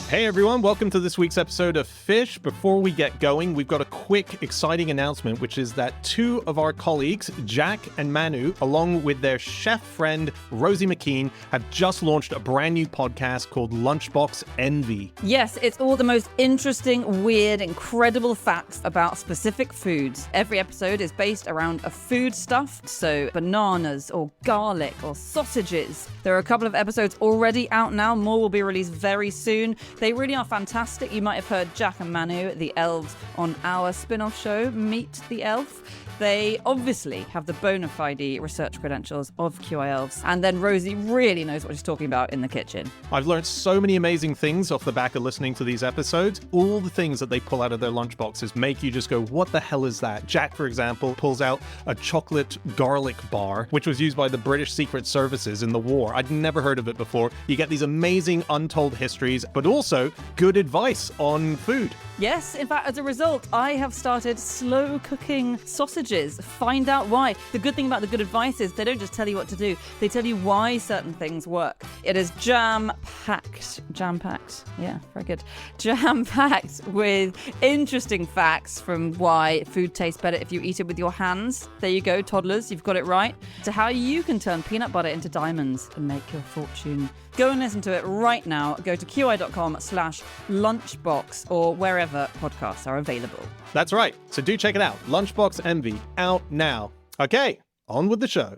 Hey everyone, welcome to this week's episode of Fish. Before we get going, we've got a quick, exciting announcement, which is that two of our colleagues, Jack and Manu, along with their chef friend, Rosie McKean, have just launched a brand new podcast called Lunchbox Envy. Yes, it's all the most interesting, weird, incredible facts about specific foods. Every episode is based around a food stuff, so bananas or garlic or sausages. There are a couple of episodes already out now. More will be released very soon. They really are fantastic. You might have heard Jack and Manu, the elves, on our spin-off show, Meet the Elf. They obviously have the bona fide research credentials of QI Elves. And then Rosie really knows what she's talking about in the kitchen. I've learned so many amazing things off the back of listening to these episodes. All the things that they pull out of their lunchboxes make you just go, what the hell is that? Jack, for example, pulls out a chocolate garlic bar, which was used by the British Secret Services in the war. I'd never heard of it before. You get these amazing untold histories, but also good advice on food. Yes, in fact, as a result, I have started slow cooking sausages. Find out why. The good thing about the good advice is they don't just tell you what to do, they tell you why certain things work. It is jam-packed. Yeah, very good. Jam-packed with interesting facts from why food tastes better if you eat it with your hands. There you go, toddlers, you've got it right. To how you can turn peanut butter into diamonds and make your fortune. Go and listen to it right now. Go to qi.com/lunchbox or wherever podcasts are available. That's right. So do check it out. Lunchbox Envy, out now. Okay, on with the show.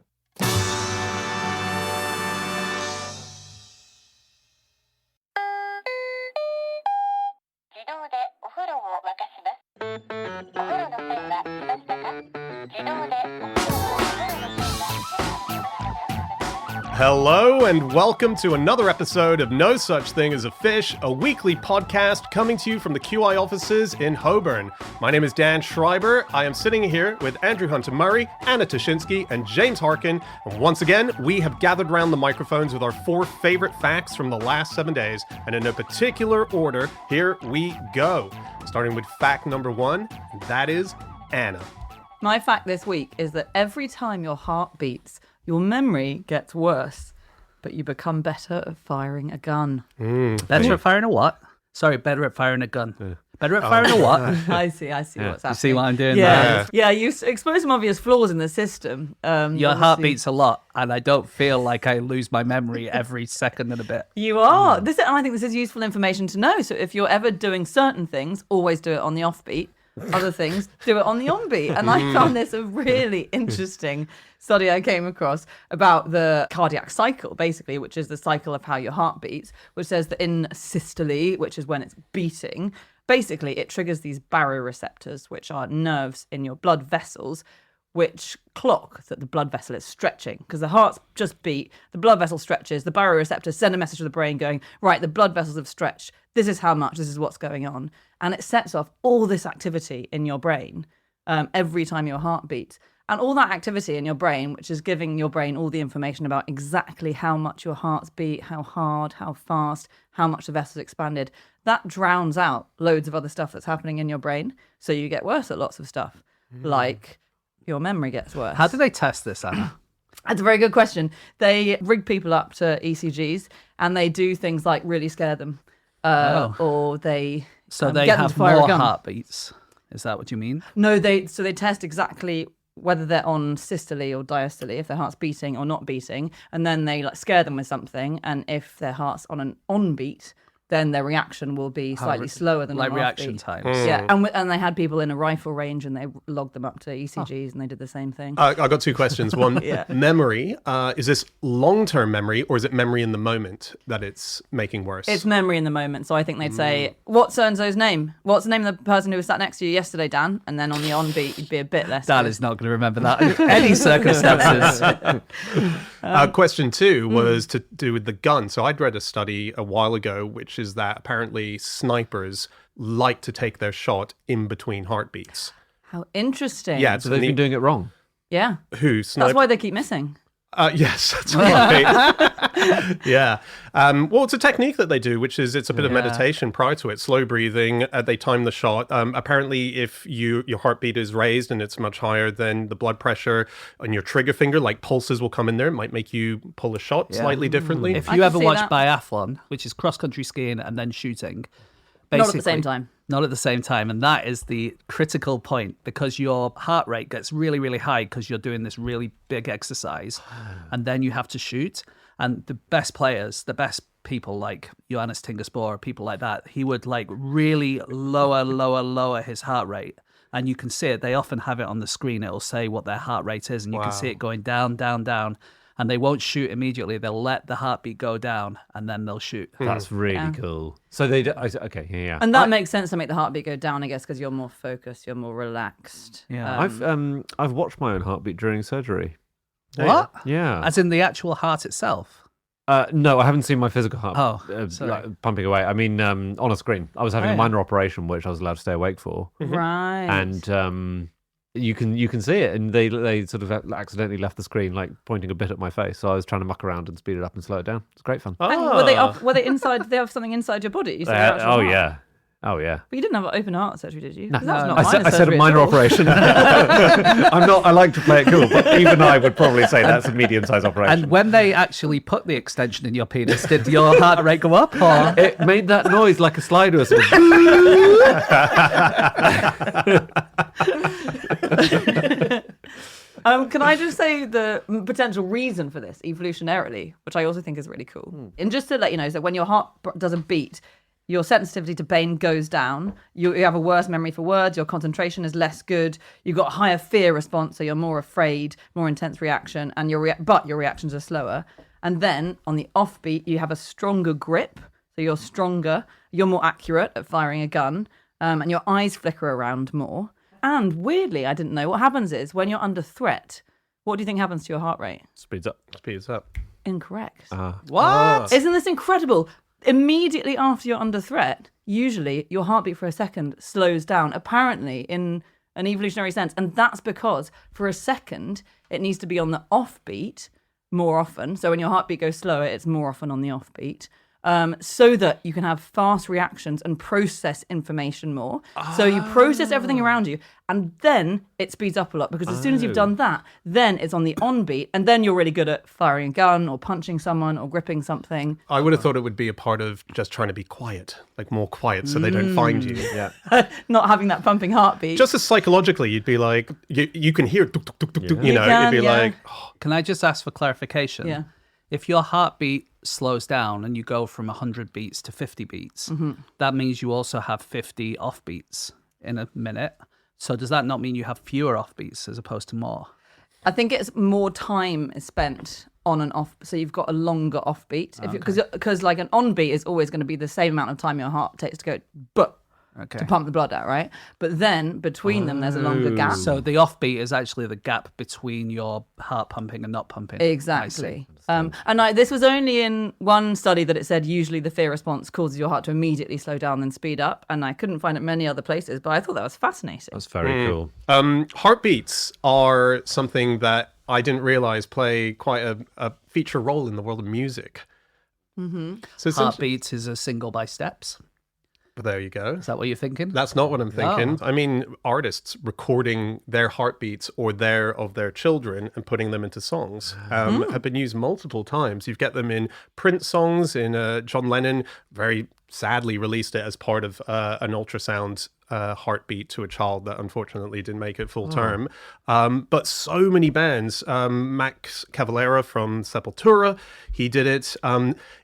Hello and welcome to another episode of No Such Thing as a Fish, a weekly podcast coming to you from the QI offices in Holborn. My name is Dan Schreiber. I am sitting here with Andrew Hunter-Murray, Anna Toshinsky, and James Harkin. And once again, we have gathered around the microphones with our 4 favorite facts from the last 7 days. And in no particular order, here we go. Starting with fact number 1, and that is Anna. My fact this week is that every time your heart beats, your memory gets worse, but you become better at firing a gun. Better at firing a what? Sorry, better at firing a gun. Yeah. Better at firing a what? I see what's happening. You see what I'm doing there? Yeah, you expose some obvious flaws in the system. Your heart beats a lot, and I don't feel like I lose my memory every second and a bit. You are. And I think this is useful information to know. So if you're ever doing certain things, always do it on the offbeat. Other things, do it on the onbeat. And I found this a really interesting study I came across about the cardiac cycle, basically, which is the cycle of how your heart beats, which says that in systole, which is when it's beating, basically it triggers these baroreceptors, which are nerves in your blood vessels, which clock that the blood vessel is stretching. Because the heart's just beat, the blood vessel stretches, the baroreceptors send a message to the brain going, right, the blood vessels have stretched. This is how much, this is what's going on. And it sets off all this activity in your brain every time your heart beats. And all that activity in your brain, which is giving your brain all the information about exactly how much your heart's beat, how hard, how fast, how much the vessel's expanded, that drowns out loads of other stuff that's happening in your brain. So you get worse at lots of stuff, like your memory gets worse. How do they test this, Anna? That's a very good question. They rig people up to ECGs and they do things like really scare them. Or they they get have them to fire more a gun. heartbeats. Is that what you mean? No, they test exactly whether they're on systole or diastole, if their heart's beating or not beating, and then they scare them with something, and if their heart's on an on beat, then their reaction will be slightly slower than like an reaction off-beat. times. Yeah, and they had people in a rifle range and they logged them up to ECGs and they did the same thing. I got 2 questions. One, memory. Is this long-term memory or is it memory in the moment that it's making worse? It's memory in the moment. So I think they'd say, what's so-and-so's name? What's the name of the person who was sat next to you yesterday, Dan? And then on the on-beat, you'd be a bit less. Dan is not going to remember that in any circumstances. Question 2 was to do with the gun. So I'd read a study a while ago, which is that apparently snipers like to take their shot in between heartbeats. How interesting. Yeah, So they've been doing it wrong. Yeah. Who? That's why they keep missing. Yes, that's right. Yeah. Well, it's a technique that they do, which is it's a bit of meditation prior to it, slow breathing. They time the shot. Apparently, if your heartbeat is raised and it's much higher than the blood pressure on your trigger finger, like pulses will come in there. It might make you pull a shot slightly differently. If I you can ever see watch that. biathlon, which is cross-country skiing and then shooting, Not at the same basically- time. Not at the same time. And that is the critical point because your heart rate gets really, really high because you're doing this really big exercise. And then you have to shoot. And the best players, the best people like Johannes Tingesboer, people like that, he would like really lower his heart rate. And you can see it. They often have it on the screen. It'll say what their heart rate is. And you can see it going down, down, down. And they won't shoot immediately. They'll let the heartbeat go down and then they'll shoot. That's really cool. So they do, okay, yeah. And that makes sense to make the heartbeat go down, I guess, because you're more focused, you're more relaxed. Yeah. I've watched my own heartbeat during surgery. What? Yeah. As in the actual heart itself? No, I haven't seen my physical heart sorry. pumping away. I mean, on a screen. I was having a minor operation, which I was allowed to stay awake for. Right. And you can see it, and they sort of accidentally left the screen like pointing a bit at my face. So I was trying to muck around and speed it up and slow it down. It's great fun. And were they inside? Did they have something inside your body? So their actual heart? Oh yeah. But you didn't have open heart surgery, did you? No, 'Cause that's not I minor said a surgery at minor all. operation. I like to play it cool, but even I would probably say that's a medium-sized operation. And when they actually put the extension in your penis, did your heart rate go up? Or? It made that noise like a slide whistle. Can I just say the potential reason for this evolutionarily, which I also think is really cool. And just to let you know, so when your heart does a beat, your sensitivity to pain goes down. You have a worse memory for words. Your concentration is less good. You've got a higher fear response, so you're more afraid, more intense reaction, and but your reactions are slower. And then on the offbeat, you have a stronger grip, so you're stronger. You're more accurate at firing a gun, and your eyes flicker around more. And weirdly, I didn't know, what happens is when you're under threat, what do you think happens to your heart rate? Speeds up. Incorrect. What? Isn't this incredible? Immediately after you're under threat, usually your heartbeat for a second slows down, apparently in an evolutionary sense. And that's because for a second, it needs to be on the offbeat more often. So when your heartbeat goes slower, it's more often on the offbeat. So that you can have fast reactions and process information more. So you process everything around you, and then it speeds up a lot because as soon as you've done that, then it's on the on beat, and then you're really good at firing a gun or punching someone or gripping something. I would have thought it would be a part of just trying to be quiet, like more quiet so they don't find you. Yeah. Not having that pumping heartbeat. Just as psychologically, you'd be like, you can hear, tuk, tuk, tuk, tuk, tuk, you know, can, it'd be yeah. like, Can I just ask for clarification? Yeah. If your heartbeat slows down and you go from 100 beats to 50 beats, that means you also have 50 offbeats in a minute. So does that not mean you have fewer offbeats as opposed to more? I think it's more time is spent on and off, so you've got a longer offbeat. Because like an on beat is always going to be the same amount of time your heart takes to go, but to pump the blood out, right? But then between them, there's a longer gap. So the offbeat is actually the gap between your heart pumping and not pumping. Exactly. This was only in one study that it said usually the fear response causes your heart to immediately slow down and speed up. And I couldn't find it many other places, but I thought that was fascinating. That's very cool. heartbeats are something that I didn't realize play quite a feature role in the world of music. Mm-hmm. So Heartbeats is a single by steps. there you go. Is that what you're thinking? That's not what I'm thinking. I mean, artists recording their heartbeats or of their children and putting them into songs have been used multiple times. You get them in Prince songs, in John Lennon very sadly released it as part of an ultrasound heartbeat to a child that unfortunately didn't make it full term. But so many bands, Max Cavalera from Sepultura, he did it.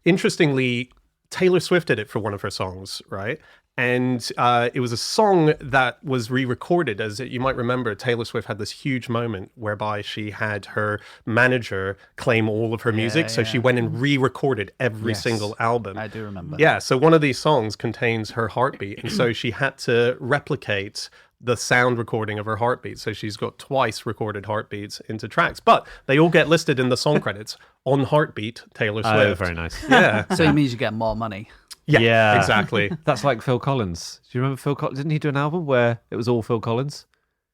Interestingly, Taylor Swift did it for one of her songs, right? And it was a song that was re-recorded. As you might remember, Taylor Swift had this huge moment whereby she had her manager claim all of her music. So she went and re-recorded every single album. I do remember. Yeah, so one of these songs contains her heartbeat. And so she had to replicate the sound recording of her heartbeat. So she's got twice recorded heartbeats into tracks. But they all get listed in the song credits on Heartbeat, Taylor Swift. Oh, very nice. Yeah. So it means you get more money. Yeah, exactly. That's like Phil Collins. Do you remember Phil Collins? Didn't he do an album where it was all Phil Collins?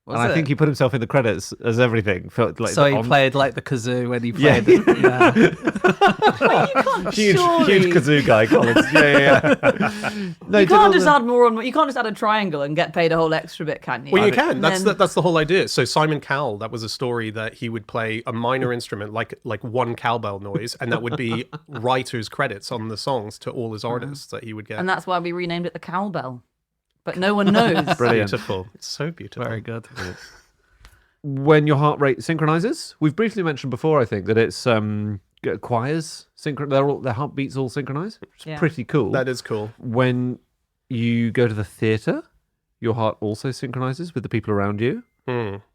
Was and I it? think he put himself in the credits as everything. Felt like So he on- played like the kazoo when he played it. Yeah. huge Surely. kazoo guy, Collins. Yeah. No, You he did all can't just the- add more on. You can't just add a triangle and get paid a whole extra bit, can you? Well, you can. And That's then- that's the whole idea. So Simon Cowell, that was a story that he would play a minor instrument, like one cowbell noise, and that would be writers' credits on the songs to all his artists that he would get. and that's why we renamed it the Cowbell. But no one knows. Brilliant. Beautiful. It's so beautiful. Very good. When your heart rate synchronizes, we've briefly mentioned before, I think, that it's choirs their heartbeats all synchronize, which is Yeah. pretty cool. That is cool. When you go to the theater, your heart also synchronizes with the people around you.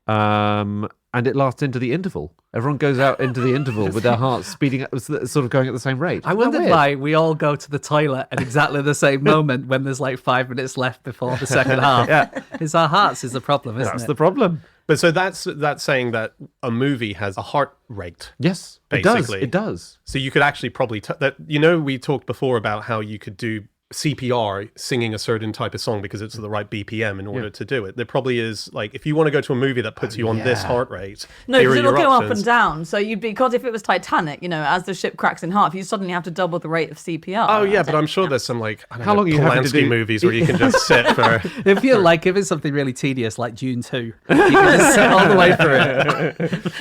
And it lasts into the interval. Everyone goes out into the interval with their hearts speeding up, sort of going at the same rate. I wondered why we all go to the toilet at exactly the same moment when there's like 5 minutes left before the second half. Yeah. It's our hearts is the problem, isn't That's it? the problem. But so that's saying that a movie has a heart rate. Yes, Basically. It does. So you could actually probably we talked before about how you could do CPR singing a certain type of song because it's the right BPM in order to do it. There probably is, like, if you want to go to a movie that puts you on this heart rate, No, here because are it'll your go up options. and down. So because if it was Titanic, as the ship cracks in half, you suddenly have to double the rate of CPR. Oh yeah, but I'm sure there's some like How long are you having to Polanski do- movies where you can just sit for. If it's something really tedious like Dune 2, you can just sit all the way through it.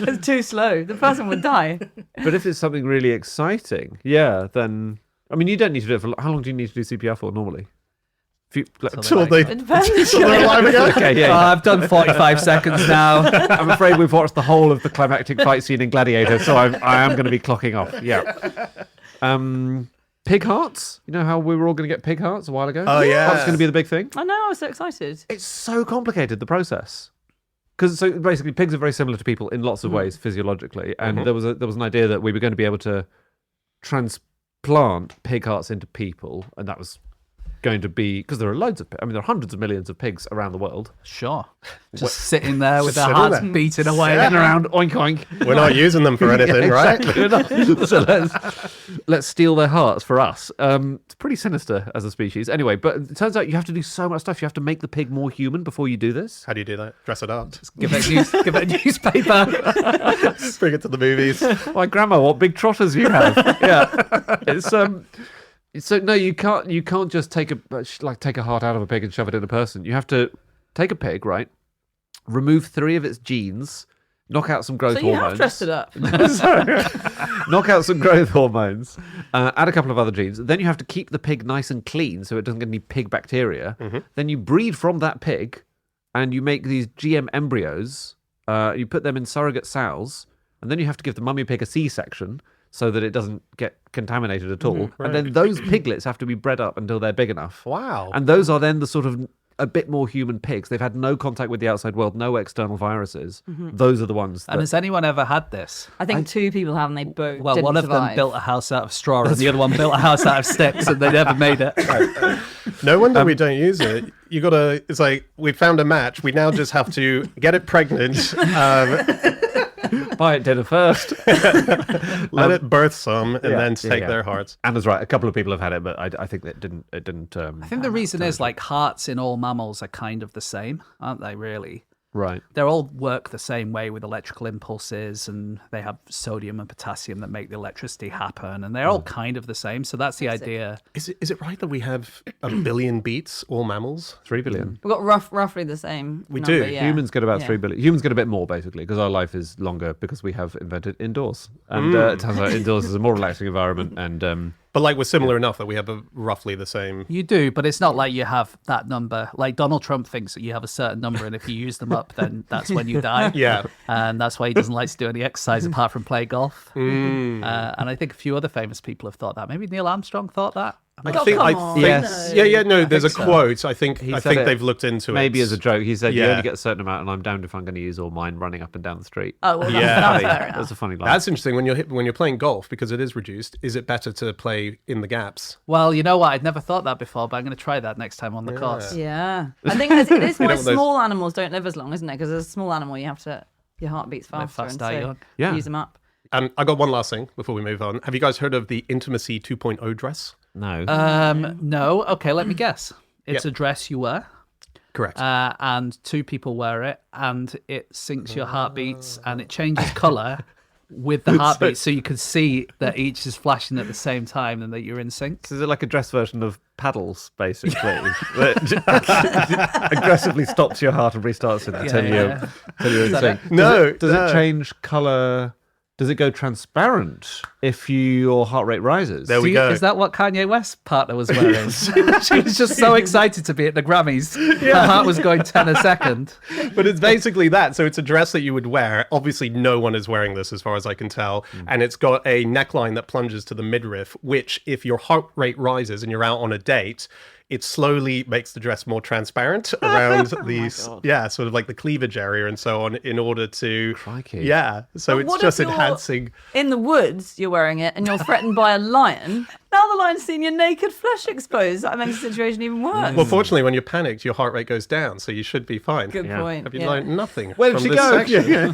It's too slow. The person would die. But if it's something really exciting, then I mean, you don't need to do it for. How long do you need to do CPR for normally? Till they It depends. till they're alive again. Okay, yeah. I've done 45 seconds now. I'm afraid we've watched the whole of the climactic fight scene in Gladiator, so I am going to be clocking off. Yeah. Pig hearts. You know how we were all going to get pig hearts a while ago? Oh, yeah. That's going to be the big thing. I know. I was so excited. It's so complicated, the process. Because so basically, pigs are very similar to people in lots of ways physiologically, and there was an idea that we were going to be able to transplant pig hearts into people, and that was going to be because there are there are hundreds of millions of pigs around the world. Sure. Just sitting there with their sitting hearts there. beating away. Sitting around, oink oink. We're not using them for anything, right? We're not. So let's steal their hearts for us. It's pretty sinister as a species. Anyway, but it turns out you have to do so much stuff. You have to make the pig more human before you do this. How do you do that? Dress it up. Give it a newspaper. Bring it to the movies. My grandma, what big trotters you have! Yeah, it's So no, you can't just take a heart out of a pig and shove it in a person. You have to take a pig, right? Remove 3 of its genes, knock out some growth So you hormones. have dressed it up. Knock out some growth hormones, add a couple of other genes. Then you have to keep the pig nice and clean so it doesn't get any pig bacteria. Then you breed from that pig, and you make these GM embryos. You put them in surrogate sows, and then you have to give the mummy pig a C-section so that it doesn't get contaminated at all. And then those piglets have to be bred up until they're big enough. Wow. And those are then the sort of a bit more human pigs. They've had no contact with the outside world, no external viruses. Those are the ones that... And has anyone ever had this? I think 2 people have, and they both Well, didn't one of survive. them built a house out of straw, and the other one built a house out of sticks, and they never made it. No wonder we don't use it. You gotta. It's like we found a match. We now just have to get it pregnant, Buy it dinner first. let it birth some, and then take yeah. their hearts. Anna's right. A couple of people have had it, but I think that it didn't. I think the reason is like hearts in all mammals are kind of the same, aren't they, really? Right. They all work the same way with electrical impulses, and they have sodium and potassium that make the electricity happen, and they're all kind of the same. So that's the idea. Is it right that we have 1 billion beats, all mammals? 3 billion. We've got roughly the same. We number, do. Yeah. Humans get about Yeah. 3 billion. Humans get a bit more, basically, because our life is longer because we have invented indoors. And it turns out indoors is a more relaxing environment. And But like we're similar enough that we have roughly the same. You do, but it's not like you have that number. Like Donald Trump thinks that you have a certain number, and if you use them up, then that's when you die. Yeah. And that's why he doesn't like to do any exercise apart from play golf. And I think a few other famous people have thought that. Maybe Neil Armstrong thought that. I Oh, think. come I on. think. Yes. Yeah. No. There's a think so. quote. I think said it they've looked into maybe it. as a joke, he said, you Yeah. only get a certain amount, and I'm damned if I'm going to use all mine running up and down the street. Oh, well, Yeah. that's fair enough. That's a funny line. That's interesting when you're playing golf because it is reduced. Is it better to play in the gaps? Well, you know what? I'd never thought that before, but I'm going to try that next time on the course. Yeah. I think it is why know what those- small animals don't live as long, isn't it? Because as a small animal, your heart beats faster. fast, and die so young. Yeah. use them up. I got one last thing before we move on. Have you guys heard of the Intimacy 2.0 dress? No. No. Okay, let me guess. It's Yep. a dress you wear. Correct. And 2 people wear it, and it syncs your heartbeats, and it changes color with the heartbeat, so you can see that each is flashing at the same time and that you're in sync. So is it like a dress version of paddles, basically? that aggressively stops your heart and restarts it until you're in sync. Does it change colour? Does it go transparent if your heart rate rises? There we go. Is that what Kanye West's partner was wearing? She was just so excited to be at the Grammys. Her heart was going 10 a second. But it's basically that. So it's a dress that you would wear. Obviously, no one is wearing this as far as I can tell. And it's got a neckline that plunges to the midriff, which if your heart rate rises and you're out on a date, it slowly makes the dress more transparent around sort of like the cleavage area and so on in order to... Crikey. Yeah, so But it's just enhancing... In the woods, you're wearing it and you're threatened by a lion. Now the lion's seen your naked flesh exposed. That makes the situation even worse. Well, fortunately, when you're panicked, your heart rate goes down, so you should be fine. Good point. Have you learned nothing Where did from she this go? section?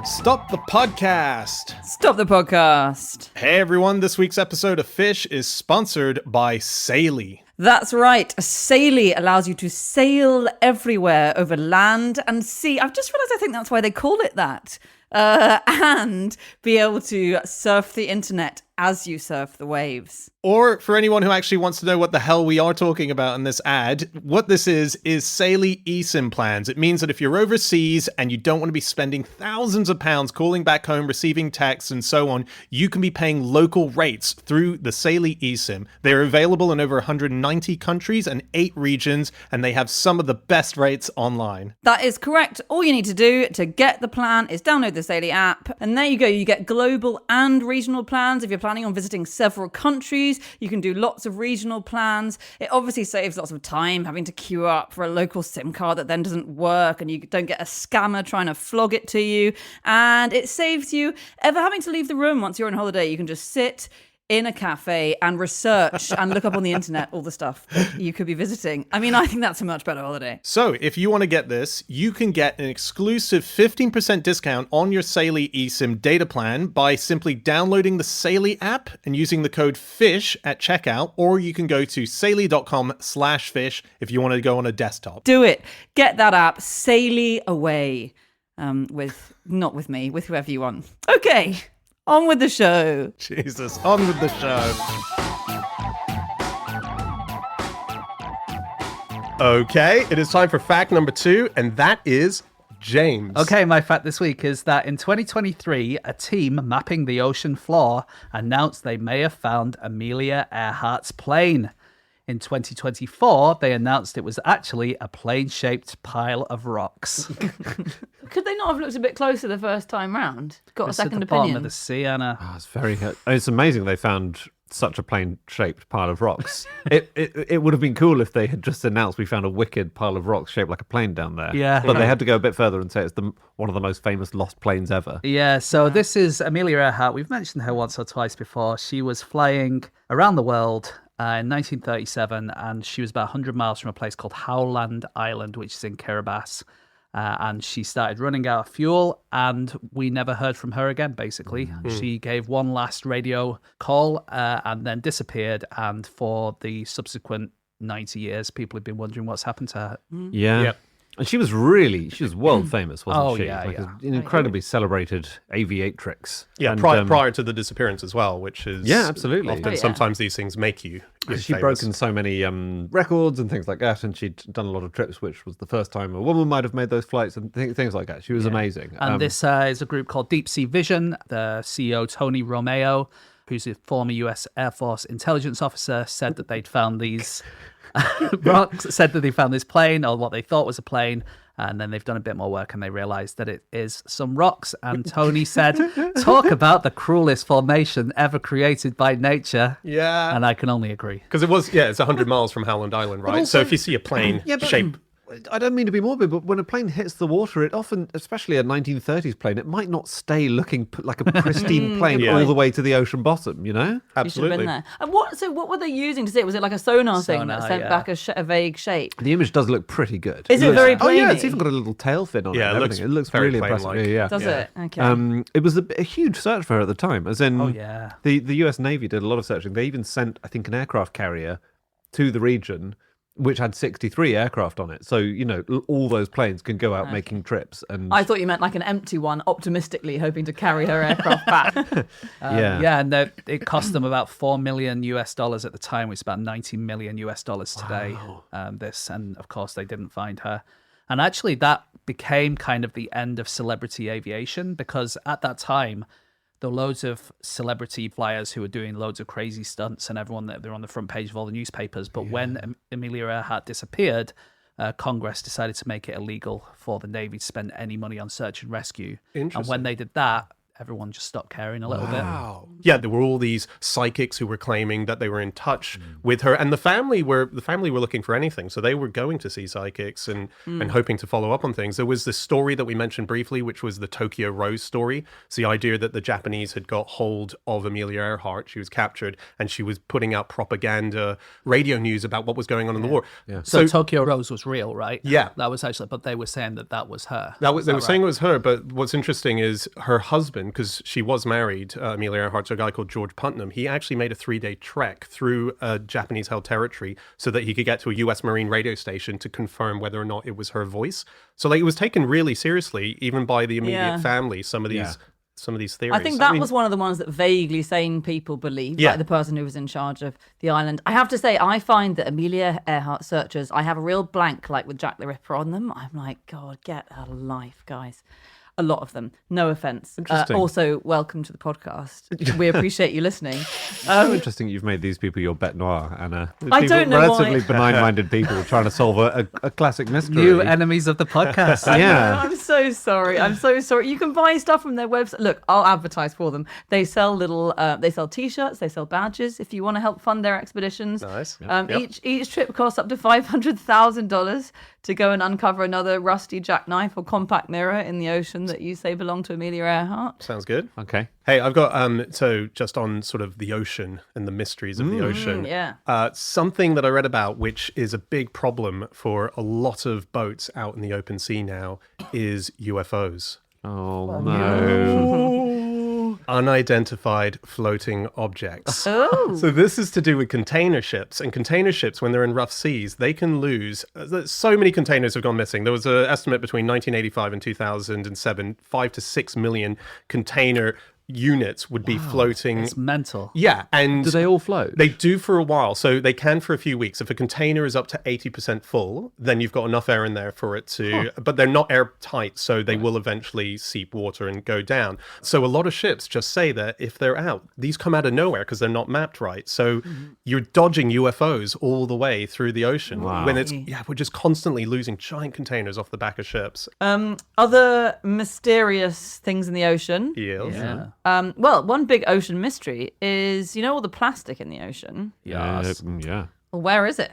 Stop the podcast. Stop the podcast. Hey everyone, this week's episode of Fish is sponsored by Saily. That's right. Saily allows you to sail everywhere over land and sea. I've just realised I think that's why they call it that. And be able to surf the internet as you surf the waves. Or for anyone who actually wants to know what the hell we are talking about in this ad, what this is Saily eSIM plans. It means that if you're overseas and you don't want to be spending thousands of pounds calling back home, receiving texts and so on, you can be paying local rates through the Saily eSIM. They're available in over 190 countries and 8 regions, and they have some of the best rates online. That is correct. All you need to do to get the plan is download the Saily app, and there you go. You get global and regional plans. If you're planning on visiting several countries, you can do lots of regional plans. It obviously saves lots of time having to queue up for a local SIM card that then doesn't work, and you don't get a scammer trying to flog it to you. And it saves you ever having to leave the room once you're on holiday. You can just sit in a cafe and research and look up on the internet all the stuff that you could be visiting. I mean, I think that's a much better holiday. So if you want to get this, you can get an exclusive 15% discount on your Saily eSIM data plan by simply downloading the Saily app and using the code FISH at checkout, or you can go to saily.com/fish if you want to go on a desktop. Do it. Get that app, Saily away. Not with me, with whoever you want. Okay. On with the show. Jesus, on with the show. Okay, it is time for fact number 2, and that is James. Okay, my fact this week is that in 2023, a team mapping the ocean floor announced they may have found Amelia Earhart's plane. In 2024, they announced it was actually a plane-shaped pile of rocks. Could they not have looked a bit closer the first time round? Got It's a at second the bottom opinion. of the sea, Anna. Oh, it's amazing they found such a plain-shaped pile of rocks. It would have been cool if they had just announced we found a wicked pile of rocks shaped like a plane down there. Yeah. But they had to go a bit further and say it's one of the most famous lost planes ever. Yeah, so this is Amelia Earhart. We've mentioned her once or twice before. She was flying around the world in 1937, and she was about 100 miles from a place called Howland Island, which is in Kiribati. And she started running out of fuel, and we never heard from her again, basically. She gave one last radio call and then disappeared. And for the subsequent 90 years, people have been wondering what's happened to her. Yeah. Yep. And she was world famous, wasn't Oh, she? yeah, Like yeah. an incredibly celebrated aviatrix. Yeah, And, prior to the disappearance as well, which is Yeah, absolutely. often Oh, yeah. sometimes these things make you she'd famous. broken so many records and things like that, and she'd done a lot of trips, which was the first time a woman might have made those flights and things like that. She was amazing. And this is a group called Deep Sea Vision. The CEO, Tony Romeo, who's a former US Air Force intelligence officer, said that they'd found these rocks, said that they found this plane, or what they thought was a plane. And then they've done a bit more work and they realized that it is some rocks. And Tony said, talk about the cruelest formation ever created by nature. Yeah. And I can only agree. Because it's 100 miles from Howland Island, right? So if you see a plane shape I don't mean to be morbid, but when a plane hits the water, it often, especially a 1930s plane, it might not stay looking like a pristine plane all the way to the ocean bottom, you know? You should have been there. And what were they using to see it? Was it like a sonar thing that sent back a vague shape? The image does look pretty good. Is it very plainy? Oh, yeah, it's even got a little tail fin on it. Yeah, it looks really impressive. Yeah. Does it? Okay. It was a huge search for her at the time, as in the US Navy did a lot of searching. They even sent, I think, an aircraft carrier to the region which had 63 aircraft on it. So, you know, all those planes can go out making trips. And I thought you meant like an empty one, optimistically hoping to carry her aircraft back. And it cost them about $4 million at the time, which is about $90 million today. Wow. And of course, they didn't find her. And actually, that became kind of the end of celebrity aviation, because at that time, there were loads of celebrity flyers who were doing loads of crazy stunts, and they're on the front page of all the newspapers. But when Amelia Earhart disappeared, Congress decided to make it illegal for the Navy to spend any money on search and rescue. And when they did that, everyone just stopped caring a little bit. Yeah, there were all these psychics who were claiming that they were in touch with her, and the family were looking for anything, so they were going to see psychics and hoping to follow up on things. There was this story that we mentioned briefly, which was the Tokyo Rose story. It's the idea that the Japanese had got hold of Amelia Earhart. She was captured, and she was putting out propaganda, radio news about what was going on in the war. Yeah. So Tokyo Rose was real, right? Yeah, that was actually. But they were saying that was her. They were saying it was her. But what's interesting is her husband, because she was married, Amelia Earhart, to a guy called George Putnam. He actually made a 3-day trek through Japanese-held territory so that he could get to a U.S. Marine radio station to confirm whether or not it was her voice. So, like, it was taken really seriously, even by the immediate family. Some of these theories. I think that was one of the ones that vaguely sane people believed, like the person who was in charge of the island. I have to say, I find that Amelia Earhart searches, I have a real blank, like with Jack the Ripper on them. I'm like, God, get a life, guys. A lot of them. No offense. Also, welcome to the podcast. We appreciate you listening. It's so interesting you've made these people your bête noire, Anna. I don't know relatively why. benign-minded people trying to solve a classic mystery. New enemies of the podcast. I'm so sorry. You can buy stuff from their website. Look, I'll advertise for them. They sell they sell T-shirts. They sell badges. If you want to help fund their expeditions. Nice. Each trip costs up to $500,000 to go and uncover another rusty jackknife or compact mirror in the ocean that you say belong to Amelia Earhart. Sounds good. Okay. Hey, I've got so just on sort of the ocean and the mysteries of the ocean. Something that I read about, which is a big problem for a lot of boats out in the open sea now, is UFOs. Oh no. Unidentified floating objects. Oh. So this is to do with container ships. And container ships, when they're in rough seas, they can lose. So many containers have gone missing. There was an estimate between 1985 and 2007, 5 to 6 million container units would be floating. It's mental. Yeah. And do they all float? They do for a while. So they can for a few weeks. If a container is up to 80% full, then you've got enough air in there for it to, but they're not airtight. So they will eventually seep water and go down. So a lot of ships just say that if they're out, these come out of nowhere because they're not mapped right. So you're dodging UFOs all the way through the ocean. Wow. When we're just constantly losing giant containers off the back of ships. Other mysterious things in the ocean. Eels. Yeah. Well, one big ocean mystery is, all the plastic in the ocean. Yes. Yeah. Well, where is it?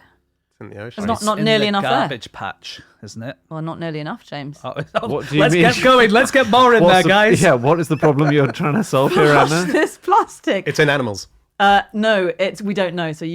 It's in the ocean. It's not in nearly the enough there. garbage patch, isn't it? Well, not nearly enough, James. What do you Let's mean? get going. Let's get more in there, guys. Yeah, what is the problem you're trying to solve here, Anna? This plastic. It's in animals. No, we don't know. So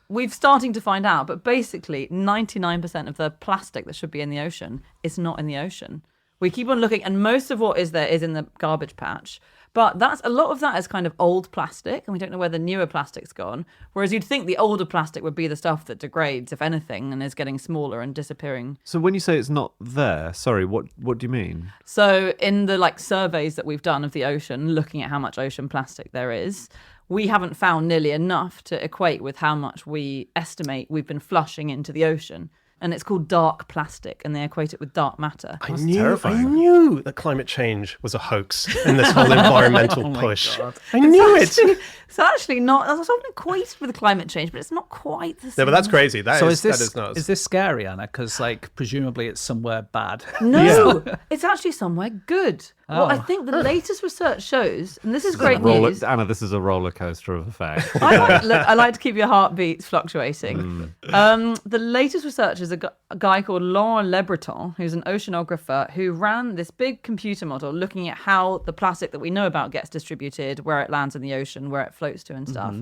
we're starting to find out, but basically 99% of the plastic that should be in the ocean is not in the ocean. We keep on looking, and most of what is there is in the garbage patch. But a lot of that is kind of old plastic, and we don't know where the newer plastic's gone. Whereas you'd think the older plastic would be the stuff that degrades, if anything, and is getting smaller and disappearing. So when you say it's not there, sorry, what do you mean? So in the surveys that we've done of the ocean, looking at how much ocean plastic there is, we haven't found nearly enough to equate with how much we estimate we've been flushing into the ocean. And it's called dark plastic, and they equate it with dark matter. I knew that climate change was a hoax in this whole environmental push. I knew it. It's actually not. It's often equated with climate change, but it's not quite the same. No, but that's crazy. That So is is this scary, Anna? Because presumably it's somewhere bad. No, it's actually somewhere good. Well, I Oh. think the latest research shows, and this is great news. Anna, this is a roller coaster of a fact. I like to keep your heartbeats fluctuating. The latest research is a guy called Laurent Lebreton, who's an oceanographer who ran this big computer model looking at how the plastic that we know about gets distributed, where it lands in the ocean, where it floats to and stuff.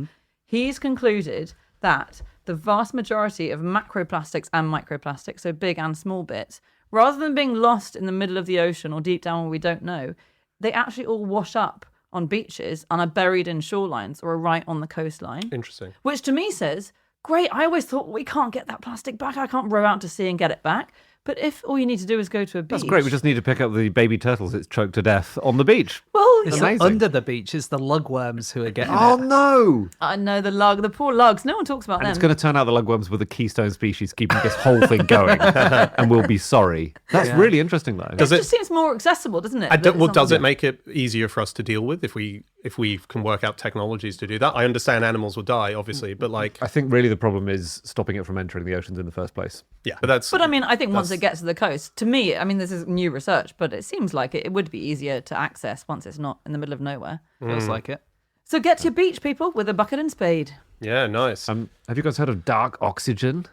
He's concluded that the vast majority of macroplastics and microplastics, so big and small bits, rather than being lost in the middle of the ocean or deep down where we don't know, they actually all wash up on beaches and are buried in shorelines or are right on the coastline. Interesting. Which to me says, great, I always thought we can't get that plastic back. I can't row out to sea and get it back. But if all you need to do is go to a beach... That's great. We just need to pick up the baby turtles it's choked to death on the beach. Well, It's Amazing. under the beach. It's the lugworms who are getting Oh, it. no. I know the poor lugs. No one talks about And them. it's going to turn out the lugworms were the keystone species keeping this whole thing going. And we'll be sorry. That's really interesting, though. It just seems more accessible, doesn't it? Does it make it easier for us to deal with if we can work out technologies to do that? I understand animals will die, obviously, but like, I think really the problem is stopping it from entering the oceans in the first place. yeah, but that's. But I mean, I think once it gets to the coast, to me, I mean, this is new research, but it seems like it would be easier to access once it's not in the middle of nowhere. Feels like it. So get to your beach, people, with a bucket and spade. Yeah, nice. Have you guys heard of dark oxygen?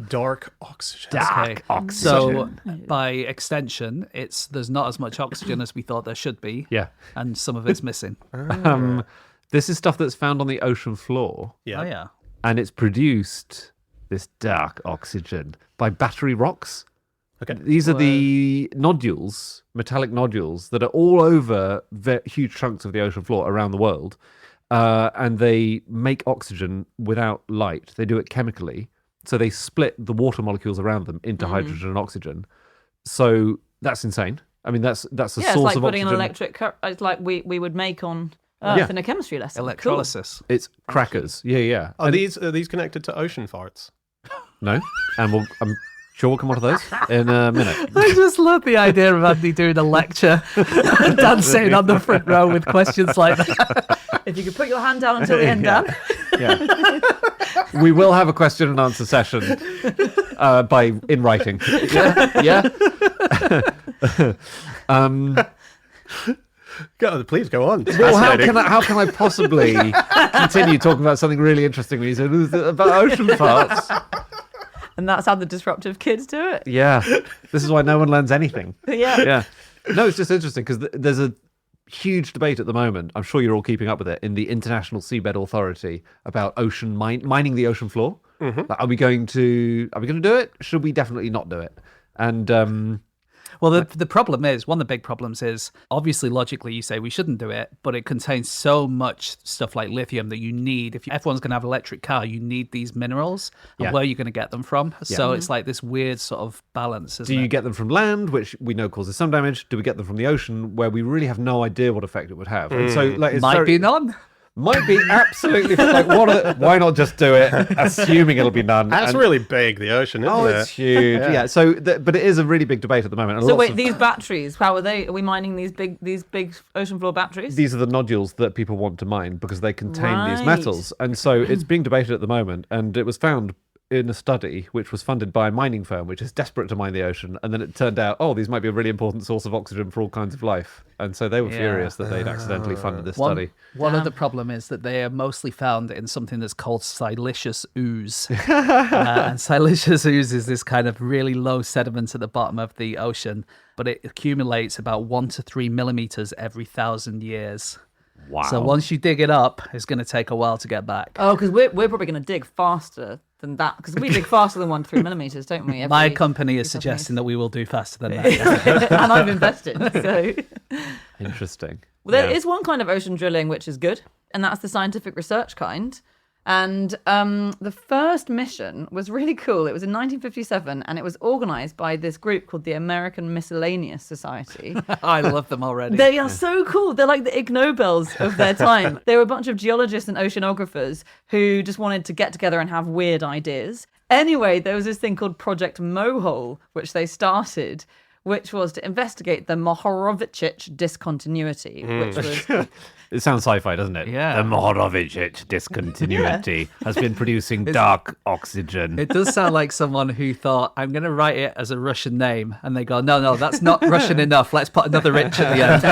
Dark oxygen. Okay. Oxygen. So by extension, there's not as much oxygen as we thought there should be. Yeah. And some of it's missing. This is stuff that's found on the ocean floor, Yeah. Oh yeah. and it's produced, this dark oxygen, by battery rocks. Okay. These are the nodules, metallic nodules, that are all over huge chunks of the ocean floor around the world. And they make oxygen without light. They do it chemically. So they split the water molecules around them into hydrogen and oxygen. So that's insane. I mean, that's a Yeah, source it's like of putting oxygen. an electric current. It's like we would make on Earth in a chemistry lesson. Cool. Electrolysis. It's crackers. Yeah. Are these connected to ocean farts? No. And I'm sure we'll come on to those in a minute. I just love the idea of Andy doing a lecture, Dan sitting on the front row with questions like that. If you could put your hand down until the end, Dan. Yeah. We will have a question and answer session in writing. Yeah. Please go on. It's Well, fascinating. how can I possibly continue talking about something really interesting when you said about ocean farts? And that's how the disruptive kids do it. Yeah. This is why no one learns anything. Yeah. Yeah. No, it's just interesting because there's a huge debate at the moment. I'm sure you're all keeping up with it in the International Seabed Authority about ocean mining the ocean floor. Like, are we going to do it? Should we definitely not do it? And Well, the problem is, one of the big problems is, obviously, logically, you say we shouldn't do it, but it contains so much stuff like lithium that you need. If everyone's going to have an electric car, you need these minerals. And Yeah. where are you going to get them from? So it's like this weird sort of balance, isn't do you it? get them from land, which we know causes some damage? Do we get them from the ocean, where we really have no idea what effect it would have? And so, like, it's Might be none. Might be absolutely like why not just do it, assuming it'll be none? That's And- really big, the ocean, isn't it? it's huge. Yeah. So, but it is a really big debate at the moment. And So lots wait, of- these batteries, how are they? Are we mining these big ocean floor batteries? these are the nodules that people want to mine because they contain these Right. metals, and so it's being debated at the moment. And it was found in a study which was funded by a mining firm which is desperate to mine the ocean, and then it turned out, these might be a really important source of oxygen for all kinds of life, and so they were furious that they'd accidentally funded this study. One of the problem is that they are mostly found in something that's called siliceous ooze. And siliceous ooze is this kind of really low sediment at the bottom of the ocean, but it accumulates about 1 to 3 millimeters every 1,000 years. Wow. So once you dig it up, it's going to take a while to get back. Oh, because we're probably going to dig faster than that. Because we dig faster than 1 to 3 millimeters, don't we? My company is suggesting that we will do faster than that. And I've invested. So, Interesting. well, there is one kind of ocean drilling which is good, and that's the scientific research kind. And the first mission was really cool. It was in 1957, and it was organized by this group called the American Miscellaneous Society. I love them already. They are so cool. They're like the Ig Nobels of their time. They were a bunch of geologists and oceanographers who just wanted to get together and have weird ideas. Anyway, there was this thing called Project Mohole, which they started, which was to investigate the Mohorovičić discontinuity, which was It sounds sci-fi, doesn't it? Yeah. The Mohorovičić discontinuity has been producing dark oxygen. It does sound like someone who thought, I'm going to write it as a Russian name. And they go, no, that's not Russian enough. Let's put another itch at the end.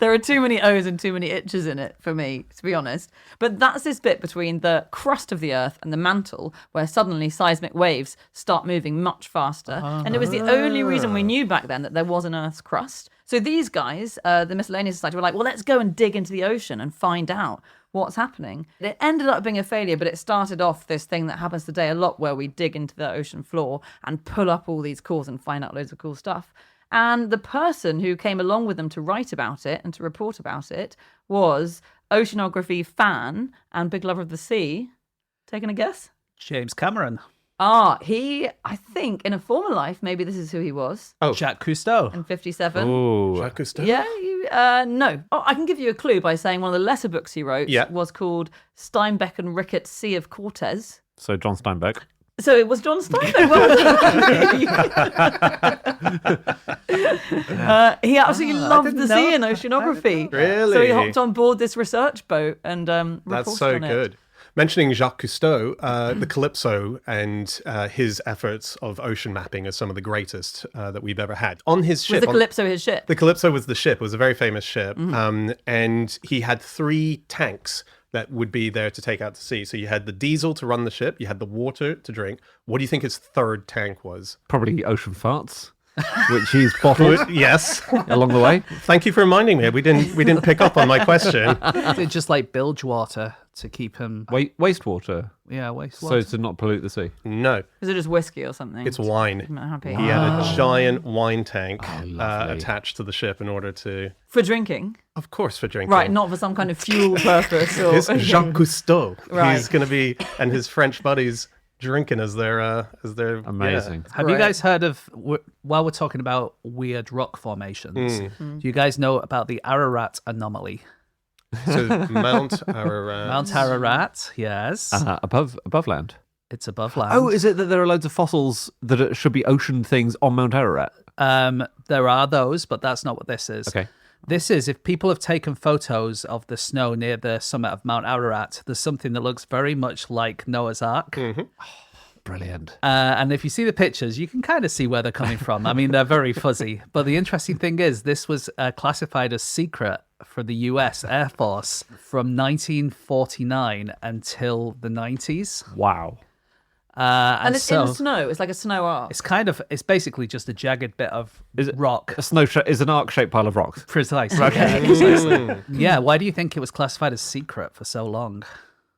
there are too many O's and too many itches in it for me, to be honest. But that's this bit between the crust of the Earth and the mantle, where suddenly seismic waves start moving much faster. And it was the only reason we knew back then that there was an Earth's crust. So these guys, the Miscellaneous Society, were like, well, let's go and dig into the ocean and find out what's happening. It ended up being a failure, but it started off this thing that happens today a lot, where we dig into the ocean floor and pull up all these cores and find out loads of cool stuff. And the person who came along with them to write about it and to report about it was oceanography fan and big lover of the sea. Taking a guess? James Cameron. He, I think, in a former life, maybe this is who he was. Jacques Cousteau. In 57. Ooh. Jacques Cousteau? Yeah, no. I can give you a clue by saying one of the lesser books he wrote was called Steinbeck and Rickett's Sea of Cortez. So John Steinbeck. So it was John Steinbeck. He absolutely loved the sea and oceanography. Really? So he hopped on board this research boat and reported That's so on it. good. Mentioning Jacques Cousteau, the Calypso and his efforts of ocean mapping are some of the greatest that we've ever had. On his ship... Was the Calypso his ship? The Calypso was the ship. It was a very famous ship. And he had 3 tanks that would be there to take out to sea. So you had the diesel to run the ship. You had the water to drink. What do you think his 3rd tank was? Probably ocean farts, which he's bottled Yes. along the way. Thank you for reminding me. We didn't pick up on my question. Is it just like bilge water to keep him... Wastewater. Yeah, wastewater. So to not pollute the sea. No, Is it just whiskey or something? it's wine. I'm not happy. He had a giant wine tank lovely. attached to the ship in order to, For drinking? of course, for drinking. Right, not for some kind of fuel purpose. Or It's Jacques Cousteau. Right. He's going to be, and his French buddies drinking as their Amazing. Have you Right. guys heard of, while we're talking about weird rock formations, do you guys know about the Ararat anomaly? So Mount Ararat. Mount Ararat, yes. Above land. It's above land. Oh, is it that there are loads of fossils that should be ocean things on Mount Ararat? There are those, but that's not what this is. Okay. This is, if people have taken photos of the snow near the summit of Mount Ararat, there's something that looks very much like Noah's Ark. Brilliant. And if you see the pictures, you can kind of see where they're coming from. I mean, they're very fuzzy. But the interesting thing is, this was classified as secret for the US Air Force from 1949 until the 90s. Wow. And it's in so the snow. It's like a snow arc. it's basically just a jagged bit of Is it rock. A is an arc-shaped pile of rocks. Precisely. Precisely. Yeah, why do you think it was classified as secret for so long?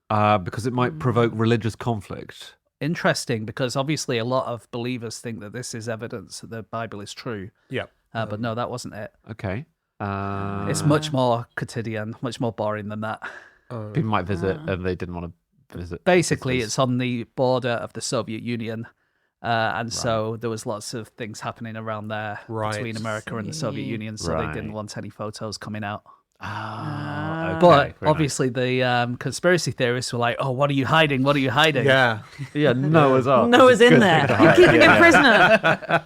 Because it might provoke religious conflict. Interesting, because obviously a lot of believers think that this is evidence that the Bible is true. Yeah. But no, that wasn't it. Okay. It's much more quotidian, much more boring than that. People might visit and they didn't want to visit. Basically, it's on the border of the Soviet Union. And so there was lots of things happening around there between America and the Soviet Union, so they didn't want any photos coming out. Okay, But very obviously the conspiracy theorists were like, oh, what are you hiding? What are you hiding? Yeah. nice. Yeah, Noah's Ark. Noah's in there. You're keeping him prisoner.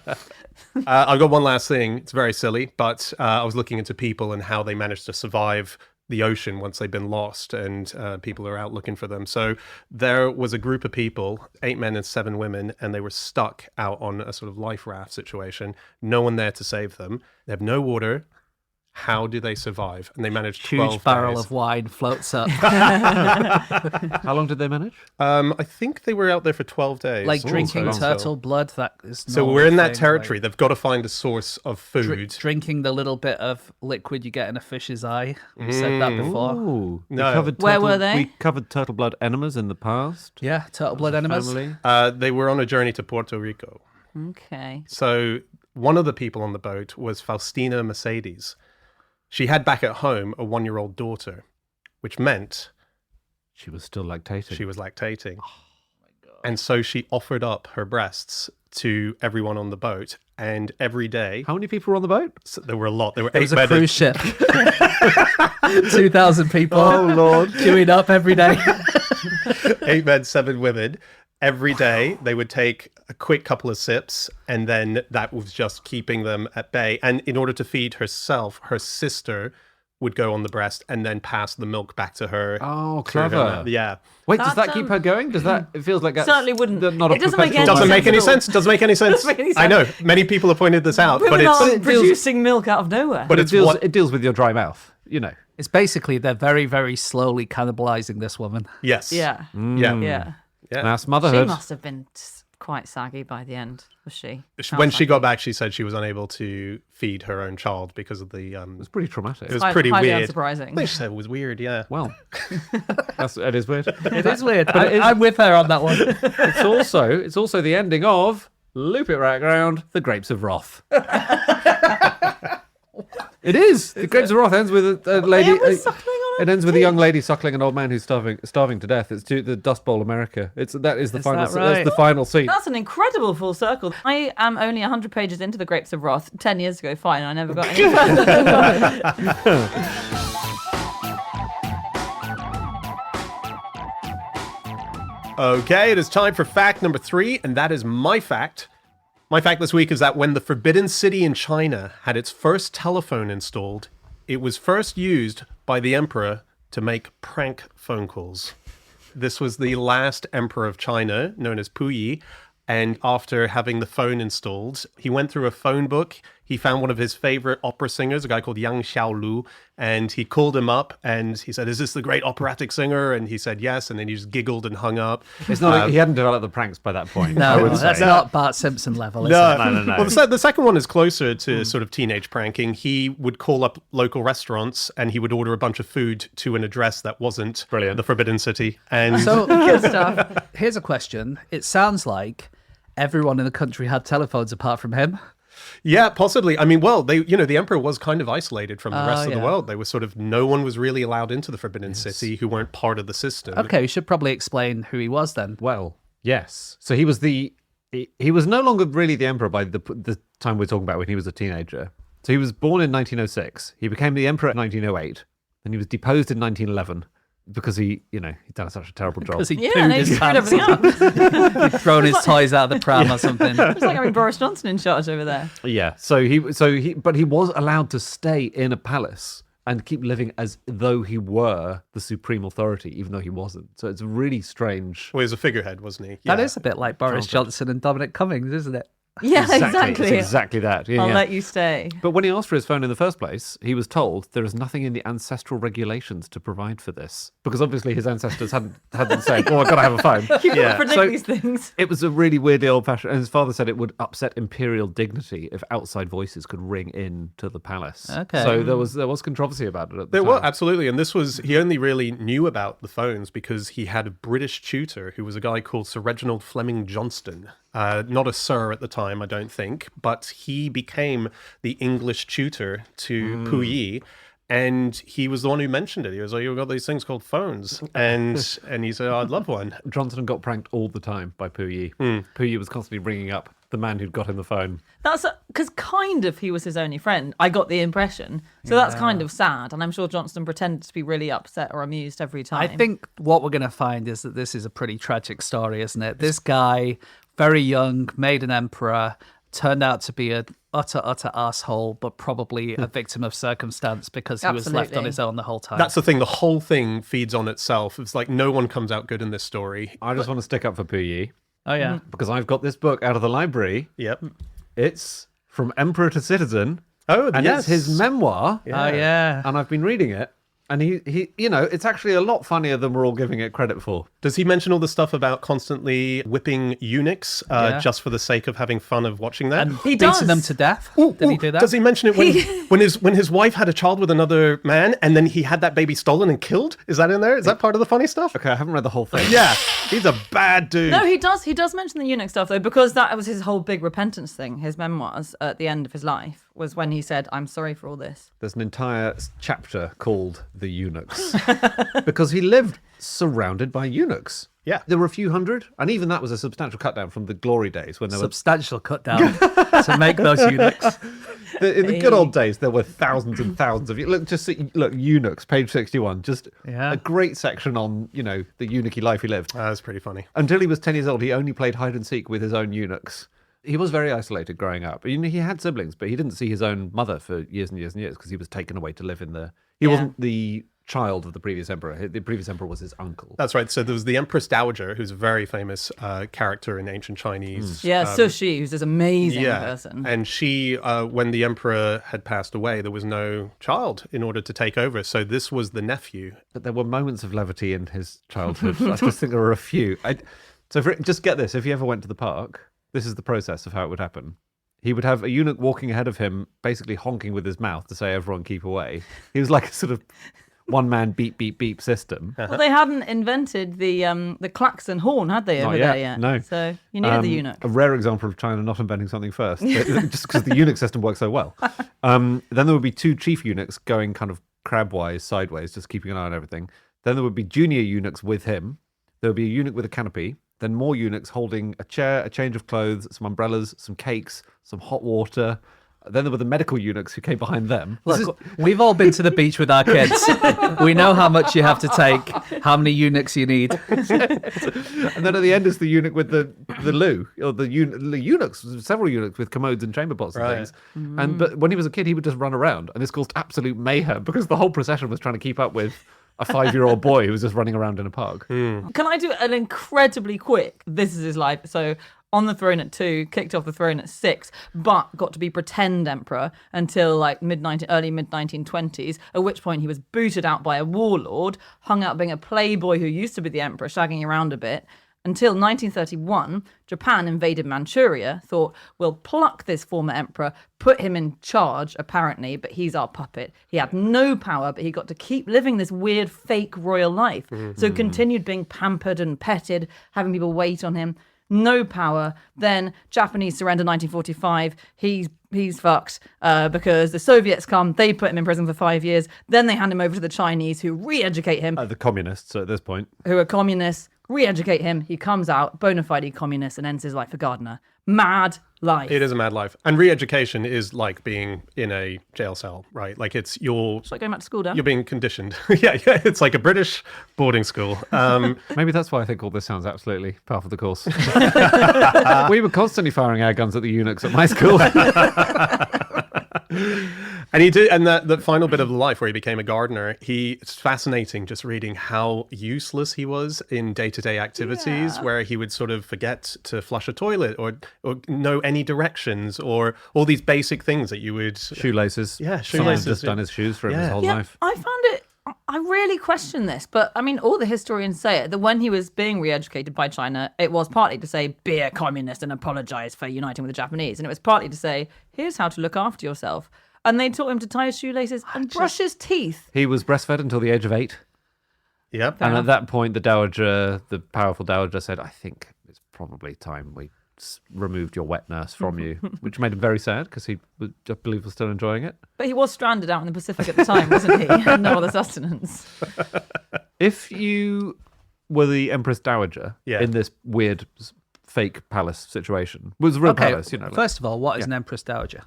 I've got one last thing. It's very silly, but I was looking into people and how they managed to survive the ocean once they've been lost, and people are out looking for them. So there was a group of people, 8 men and 7 women, and they were stuck out on a sort of life raft situation. No one there to save them. They have no water. How do they survive? And they managed 12 Huge barrel days. of wine floats up. How long did they manage? I think they were out there for 12 days. Like drinking so- turtle blood. That is So not we're in a that thing, territory. like, They've got to find a source of food. drinking the little bit of liquid you get in a fish's eye. You said that before. Ooh, No. Where were they? We covered turtle blood enemas in the past. Yeah, turtle blood enemas. Family. They were on a journey to Puerto Rico. Okay. So one of the people on the boat was Faustina Mercedes. She had back at home a 1-year-old daughter, which meant She was still lactating. she was lactating. And so she offered up her breasts to everyone on the boat. And every day, How many people were on the boat? so there were a lot. There were It 8 was a men. cruise ship. 2,000 people. Oh, Lord. Queuing up every day. 8 men, 7 women. every day they would take a quick couple of sips, and then that was just keeping them at bay. And in order to feed herself, her sister would go on the breast and then pass the milk back to her. Oh, through her clever. mouth. Yeah. Wait, does That's, that keep her going? Does that? It feels like that's Certainly wouldn't. Not a It doesn't make perpetual any Doesn't make any at all. sense. Doesn't make any sense. Doesn't make any I know. sense. Many people have pointed this out, Women but it's... aren't producing milk out of nowhere. But it deals with your dry mouth. You know. It's basically they're very, very slowly cannibalizing this woman. Yes. yeah. Yeah. Yeah. Yeah. That's She motherhood. must have been quite saggy by the end, was she? When she got back, she said she was unable to feed her own child because of the... It's pretty traumatic. it was pretty highly weird. unsurprising. I think she said it was weird, yeah. Well, it is weird. It is weird. I'm with her on that one. It's also the ending of Loop It Right Round, The Grapes of Wrath. It is. The Grapes of Wrath ends with a lady. It was suckling on a It ends with a young lady suckling an old man who's starving to death. It's to the Dust Bowl America. That is the final. that right? That's the final scene. That's an incredible full circle. I am only 100 pages into The Grapes of Wrath 10 years ago. Fine, I never got any further than that. Okay, it is time for fact number 3, and that is my fact. My fact this week is that when the Forbidden City in China had its first telephone installed, it was first used by the emperor to make prank phone calls. This was the last emperor of China, known as Puyi, and after having the phone installed, he went through a phone book. He found one of his favorite opera singers, a guy called Yang Xiaolu, and he called him up and he said, "Is this the great operatic singer?" And he said, "Yes." And then he just giggled and hung up. It's not. He hadn't developed the pranks by that point. I No, would that's say. not Bart Simpson level, is No, it? No. Well, the second one is closer to sort of teenage pranking. He would call up local restaurants and he would order a bunch of food to an address that wasn't Brilliant. the Forbidden City. And So Good stuff. here's a question. It sounds like everyone in the country had telephones apart from him. yeah, possibly. I mean, well, the emperor was kind of isolated from the rest of the yeah. world. They were sort of, no one was really allowed into the Forbidden City who weren't part of the system. Okay, we should probably explain who he was then. Well, yes. So he was he was no longer really the emperor by the time we're talking about when he was a teenager. So he was born in 1906. He became the emperor in 1908. Then he was deposed in 1911 because he'd done such a terrible job. Because he Yeah, pooed and he his screwed pants, everything up. he'd thrown his toys out of the pram or something. It's like having Boris Johnson in charge over there. Yeah. But he was allowed to stay in a palace and keep living as though he were the supreme authority, even though he wasn't. So it's really strange. Well, he was a figurehead, wasn't he? That Yeah. is a bit like Boris Johnson and Dominic Cummings, isn't it? Yeah, It's exactly. exactly that. Yeah, I'll yeah. let you stay. But when he asked for his phone in the first place, he was told there is nothing in the ancestral regulations to provide for this. Because obviously his ancestors hadn't said, "Oh, I've got to have a phone." You Yeah. can't predict So- these things. It was a really weirdly old-fashioned. And his father said it would upset imperial dignity if outside voices could ring in to the palace. Okay. So there was controversy about it at the There time. were, absolutely. And he only really knew about the phones because he had a British tutor who was a guy called Sir Reginald Fleming Johnston. Not a sir at the time, I don't think, but he became the English tutor to Puyi. And he was the one who mentioned it. He was like, "You've got these things called phones." And he said, "I'd love one." Johnson got pranked all the time by Puyi. Puyi was constantly ringing up the man who'd got him the phone. That's because kind of he was his only friend. I got the impression. So that's kind of sad. And I'm sure Johnston pretended to be really upset or amused every time. I think what we're going to find is that this is a pretty tragic story, isn't it? This guy, very young, made an emperor, turned out to be an utter asshole, but probably a victim of circumstance because he was left on Absolutely. his own the whole time. That's the thing. The whole thing feeds on itself. It's like no one comes out good in this story. I just want to stick up for Puyi Oh, yeah. because I've got this book out of the library. Yep. It's From Emperor to Citizen. Oh, And yes. it's his memoir. Oh, yeah. And I've been reading it. And he, it's actually a lot funnier than we're all giving it credit for. Does he mention all the stuff about constantly whipping eunuchs just for the sake of having fun of watching that? And He beating does. them to death. Ooh, Did he ooh, do that? Does he mention it when his wife had a child with another man and then he had that baby stolen and killed? Is that in there? Is that part of the funny stuff? Okay, I haven't read the whole thing. Yeah, he's a bad dude. No, he does. He does mention the eunuch stuff though, because that was his whole big repentance thing. His memoirs at the end of his life was when he said, "I'm sorry for all this." There's an entire chapter called The Eunuchs because he lived surrounded by eunuchs. Yeah. There were a few hundred, and even that was a substantial cut down from the glory days when there were... Substantial cut down to make those eunuchs. In the good old days, there were thousands and thousands of look eunuchs, page 61, just a great section on the eunuchy life he lived. That's pretty funny. Until he was 10 years old, he only played hide and seek with his own eunuchs. He was very isolated growing up. He had siblings, but he didn't see his own mother for years and years and years because he was taken away to live in the. He wasn't the child of the previous emperor. The previous emperor was his uncle. That's right. So there was the Empress Dowager, who's a very famous character in ancient Chinese. Yeah, Sushi, who's this amazing person. And she, when the emperor had passed away, there was no child in order to take over. So this was the nephew. But there were moments of levity in his childhood. I just think there were a few. Just get this. If he ever went to the park, this is the process of how it would happen. He would have a eunuch walking ahead of him, basically honking with his mouth to say, everyone keep away. He was like a sort of one-man beep, beep, beep system. Well, they hadn't invented the klaxon horn, had they, over there yet? No. So you needed the eunuch. A rare example of China not inventing something first, just because the eunuch system works so well. Then there would be 2 chief eunuchs going kind of crabwise, sideways, just keeping an eye on everything. Then there would be junior eunuchs with him. There would be a eunuch with a canopy. Then more eunuchs holding a chair, a change of clothes, some umbrellas, some cakes, some hot water. Then there were the medical eunuchs who came behind them. Look, we've all been to the beach with our kids. We know how much you have to take, how many eunuchs you need. And then at the end is the eunuch with the loo, or the eunuchs, several eunuchs with commodes and chamber pots and things. But when he was a kid, he would just run around, and this caused absolute mayhem because the whole procession was trying to keep up with a 5-year-old boy who was just running around in a park. Can I do an incredibly quick, this is his life, so on the throne at 2, kicked off the throne at 6, but got to be pretend emperor until like early mid-1920s, at which point he was booted out by a warlord, hung out being a playboy who used to be the emperor, shagging around a bit. Until 1931, Japan invaded Manchuria, thought, we'll pluck this former emperor, put him in charge, apparently, but he's our puppet. He had no power, but he got to keep living this weird fake royal life. So continued being pampered and petted, having people wait on him. No power. Then Japanese surrender 1945. He's fucked because the Soviets come. They put him in prison for 5 years. Then they hand him over to the Chinese, who re-educate him. The communists at this point. Who are communists. Re-educate him. He comes out, bona fide communist, and ends his life a gardener. Mad life. It is a mad life. And re-education is like being in a jail cell, right? Like it's like going back to school, Dan. You're being conditioned. yeah, it's like a British boarding school. Maybe that's why I think all this sounds absolutely par for the course. We were constantly firing air guns at the eunuchs at my school. And he did, and that final bit of life where he became a gardener, it's fascinating just reading how useless he was in day-to-day activities, where he would sort of forget to flush a toilet or know any directions or all these basic things that you would... Shoelaces. Yeah, Someone shoelaces. just done his shoes for him his whole life. I found it... I really question this, but I mean, all the historians say it, that when he was being re-educated by China, it was partly to say, be a communist and apologize for uniting with the Japanese. And it was partly to say, here's how to look after yourself. And they taught him to tie his shoelaces and brush his teeth. He was breastfed until the age of 8. Yep. And at that point, the powerful dowager said, I think it's probably time we removed your wet nurse from you, which made him very sad because I believe was still enjoying it. But he was stranded out in the Pacific at the time, wasn't he? He had no other sustenance. If you were the Empress Dowager in this weird fake palace situation, it was a real palace, First of all, what is an Empress Dowager?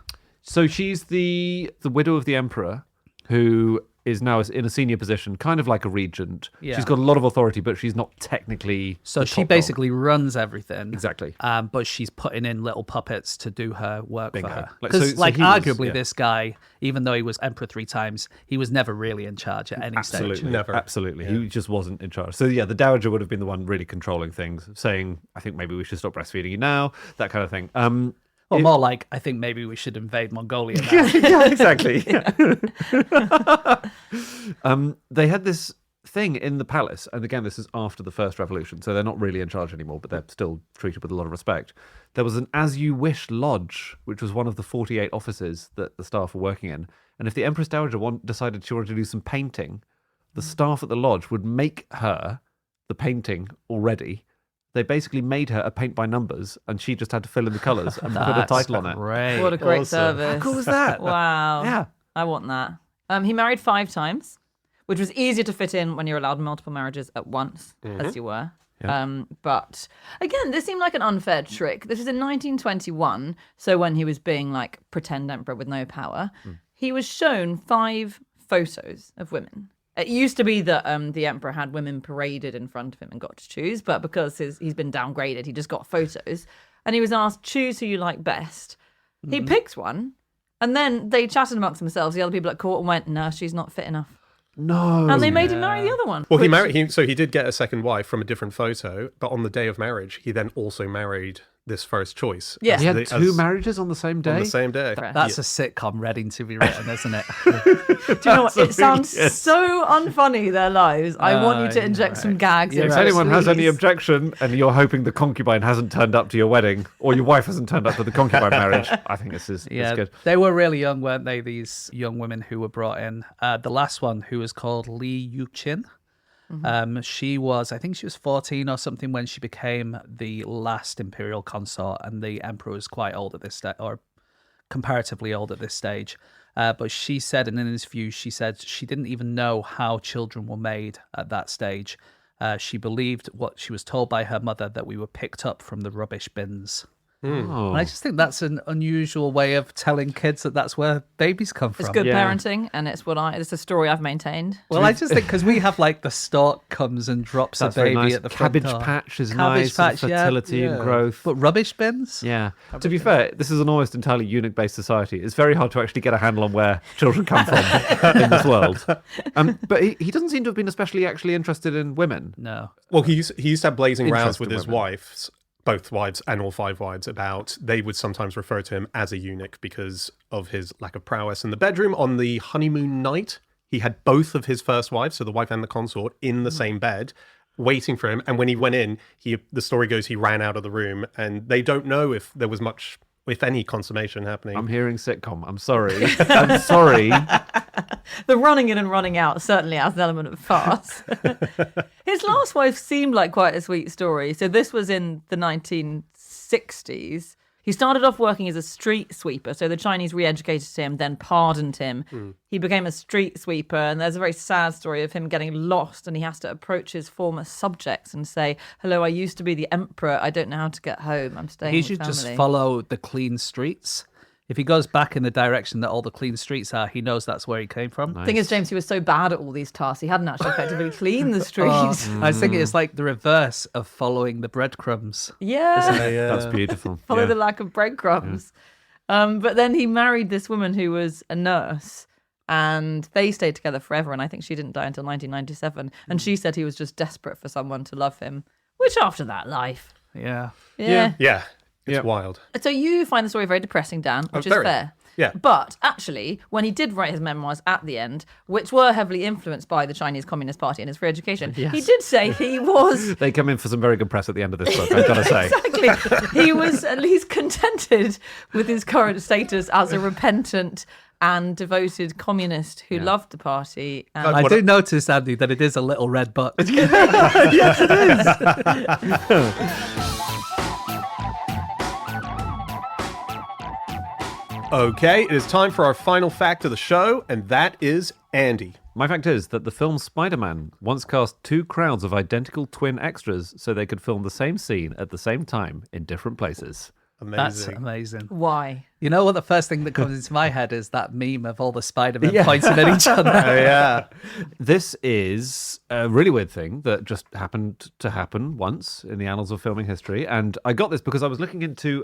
So she's the widow of the emperor who is now in a senior position, kind of like a regent. Yeah. She's got a lot of authority, but she's not technically So she basically runs everything. Exactly. But she's putting in little puppets to do her work for her. Like, Because so arguably this guy, even though he was emperor 3 times, he was never really in charge at any Absolutely. stage. Never. Absolutely. He just wasn't in charge. So the dowager would have been the one really controlling things, saying, I think maybe we should stop breastfeeding you now, that kind of thing. Well, more like, I think maybe we should invade Mongolia now. Yeah, exactly. Yeah. They had this thing in the palace, and again, this is after the First Revolution, so they're not really in charge anymore, but they're still treated with a lot of respect. There was an As You Wish lodge, which was one of the 48 offices that the staff were working in, and if the Empress Dowager decided she wanted to do some painting, the staff at the lodge would make her the painting already. They basically made her a paint by numbers, and she just had to fill in the colours and put a title on it. Great. What a great Awesome. service. How cool was that? Wow. Yeah. I want that. He married 5 times, which was easier to fit in when you're allowed multiple marriages at once, as you were. But again, this seemed like an unfair trick. This is in 1921, so when he was being like pretend emperor with no power, he was shown 5 photos of women. It used to be that the emperor had women paraded in front of him and got to choose, but because he's been downgraded, he just got photos. And he was asked, choose who you like best. He picked one, and then they chatted amongst themselves. The other people at court and went, no, she's not fit enough. No. And they made him marry the other one. Well, he did get a second wife from a different photo, but on the day of marriage, he then also married this first choice. Yeah. He had 2 marriages on the same day? On the same day. That's a sitcom ready to be written, isn't it? Do you know what? It sounds so unfunny, their lives. I want you to inject some gags in If it, anyone has any please. objection and you're hoping the concubine hasn't turned up to your wedding or your wife hasn't turned up to the concubine marriage, I think this is it's good. They were really young, weren't they? These young women who were brought in. The last one, who was called Li Yuqin. She was, I think she was 14 or something when she became the last imperial consort, and the emperor was quite old at this stage, or comparatively old at this stage. But she said in an interview, she said she didn't even know how children were made at that stage. She believed what she was told by her mother, that we were picked up from the rubbish bins. Oh. And I just think that's an unusual way of telling kids that that's where babies come from. It's good Yeah. parenting, and it's a story I've maintained. Well, I just think because we have like the stork comes and drops That's a very baby nice. at the front Cabbage door. patch is Cabbage nice, and patch, yeah, fertility and yeah. growth. But rubbish bins? Yeah. To be fair, this is an almost entirely eunuch-based society. It's very hard to actually get a handle on where children come from in this world. But he doesn't seem to have been especially actually interested in women. No. Well, he used to have blazing rows Interest with in his women. wives, both wives and all 5 wives, about they would sometimes refer to him as a eunuch because of his lack of prowess in the bedroom. On the honeymoon night, he had both of his first wives, so the wife and the consort, in the same bed, waiting for him. And when he went in, the story goes he ran out of the room, and they don't know if there was much, if any, consummation happening. I'm hearing sitcom. I'm sorry. I'm sorry. The running in and running out certainly has an element of farce. His last wife seemed like quite a sweet story. So this was in the 1960s. He started off working as a street sweeper. So the Chinese re-educated him, then pardoned him. He became a street sweeper, and there's a very sad story of him getting lost, and he has to approach his former subjects and say, hello, I used to be the emperor. I don't know how to get home. I'm staying He with should family. just follow the clean streets. If he goes back in the direction that all the clean streets are, he knows that's where he came from. The thing is, James, he was so bad at all these tasks, he hadn't actually effectively cleaned the Oh, streets. I was thinking it's like the reverse of following the breadcrumbs. Yeah. That's beautiful. Follow Yeah. the lack of breadcrumbs. But then he married this woman who was a nurse, and they stayed together forever. And I think she didn't die until 1997. And she said he was just desperate for someone to love him. Which, after that life, Yeah. yeah. Yeah, it's Yep. wild. So you find the story very depressing, Dan, which is very. fair. Yeah. But actually, when he did write his memoirs at the end, which were heavily influenced by the Chinese Communist Party and his free education, he did say he was They come in for some very good press at the end of this book, I've got to say. exactly. He was at least contented with his current status as a repentant and devoted communist who loved the party. And I do notice, Andy, that it is a little red book. Yes, it is. Okay, it is time for our final fact of the show, and that is Andy. My fact is that the film Spider-Man once cast 2 crowds of identical twin extras so they could film the same scene at the same time in different places. That's Amazing. amazing. why? You know what? The first thing that comes into my head is that meme of all the Spider-Men pointing at each other. Oh, yeah. This is a really weird thing that just happened to happen once in the annals of filming history. And I got this because I was looking into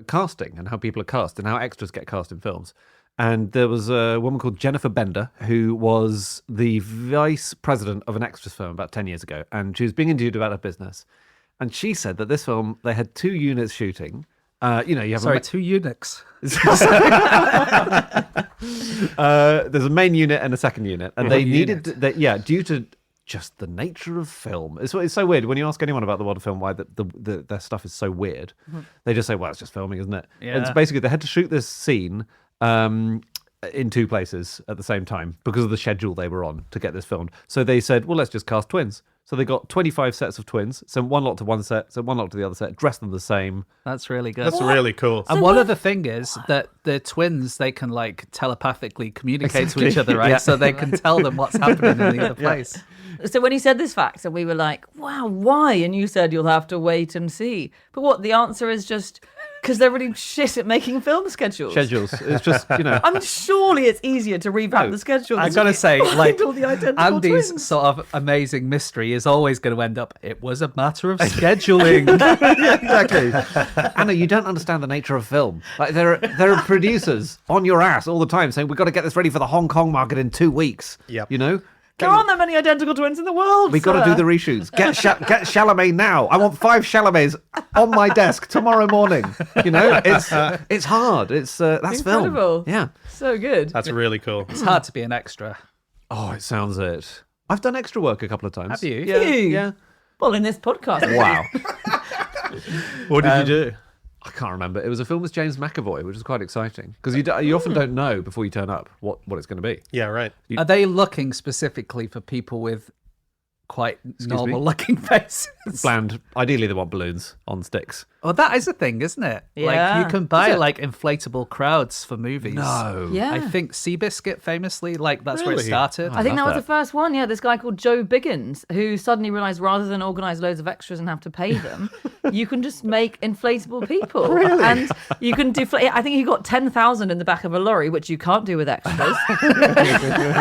casting and how people are cast and how extras get cast in films. And there was a woman called Jennifer Bender who was the vice president of an extras firm about 10 years ago. And she was being interviewed about her business. And she said that this film, they had 2 units shooting. You have Sorry, 2 eunuchs. there's a main unit and a second unit, and they needed due to just the nature of film. It's so weird when you ask anyone about the world of film why their stuff is so weird. They just say, "Well, it's just filming, isn't it?" Yeah. And so basically, they had to shoot this scene in 2 places at the same time because of the schedule they were on to get this filmed. So they said, "Well, let's just cast twins." So they got 25 sets of twins, sent one lot to one set, sent one lot to the other set, dressed them the same. That's really good. That's really cool. And one other thing is that the twins, they can like telepathically communicate to each other, right? Yeah. So they can tell them what's happening in the other place. So when he said this fact, and we were like, wow, why? And you said you'll have to wait and see. But what? The answer is just because they're really shit at making film schedules. It's just, I mean, surely it's easier to revamp the schedule. I gotta say, like, all the identical Andy's twins. sort of amazing mystery is always going to end up, it was a matter of scheduling. yeah, exactly. Anna, you don't understand the nature of film. Like there are producers on your ass all the time saying we've got to get this ready for the Hong Kong market in 2 weeks. Yep. There aren't that many identical twins in the world. We've got to do the reshoots. Get Chalamet now. I want 5 Chalamets on my desk tomorrow morning. It's hard. That's incredible. film. Yeah. So good. That's really cool. It's hard to be an extra. Oh, it sounds it. I've done extra work a couple of times. Have you? Yeah. You? Yeah. Well, in this podcast. Wow. What did you do? I can't remember. It was a film with James McAvoy, which was quite exciting because you often don't know before you turn up what it's going to be. Yeah, right. Are they looking specifically for people with quite normal looking faces? Bland. Ideally, they want balloons on sticks. Well, that is a thing, isn't it? Yeah. Like, you can buy Is it? like inflatable crowds for movies. No. Yeah. I think Seabiscuit famously, like, that's where it Really? started. I think that love was that. the first one. Yeah, this guy called Joe Biggins, who suddenly realised rather than organise loads of extras and have to pay them, you can just make inflatable people. Really? And you can deflate. I think he got 10,000 in the back of a lorry, which you can't do with extras.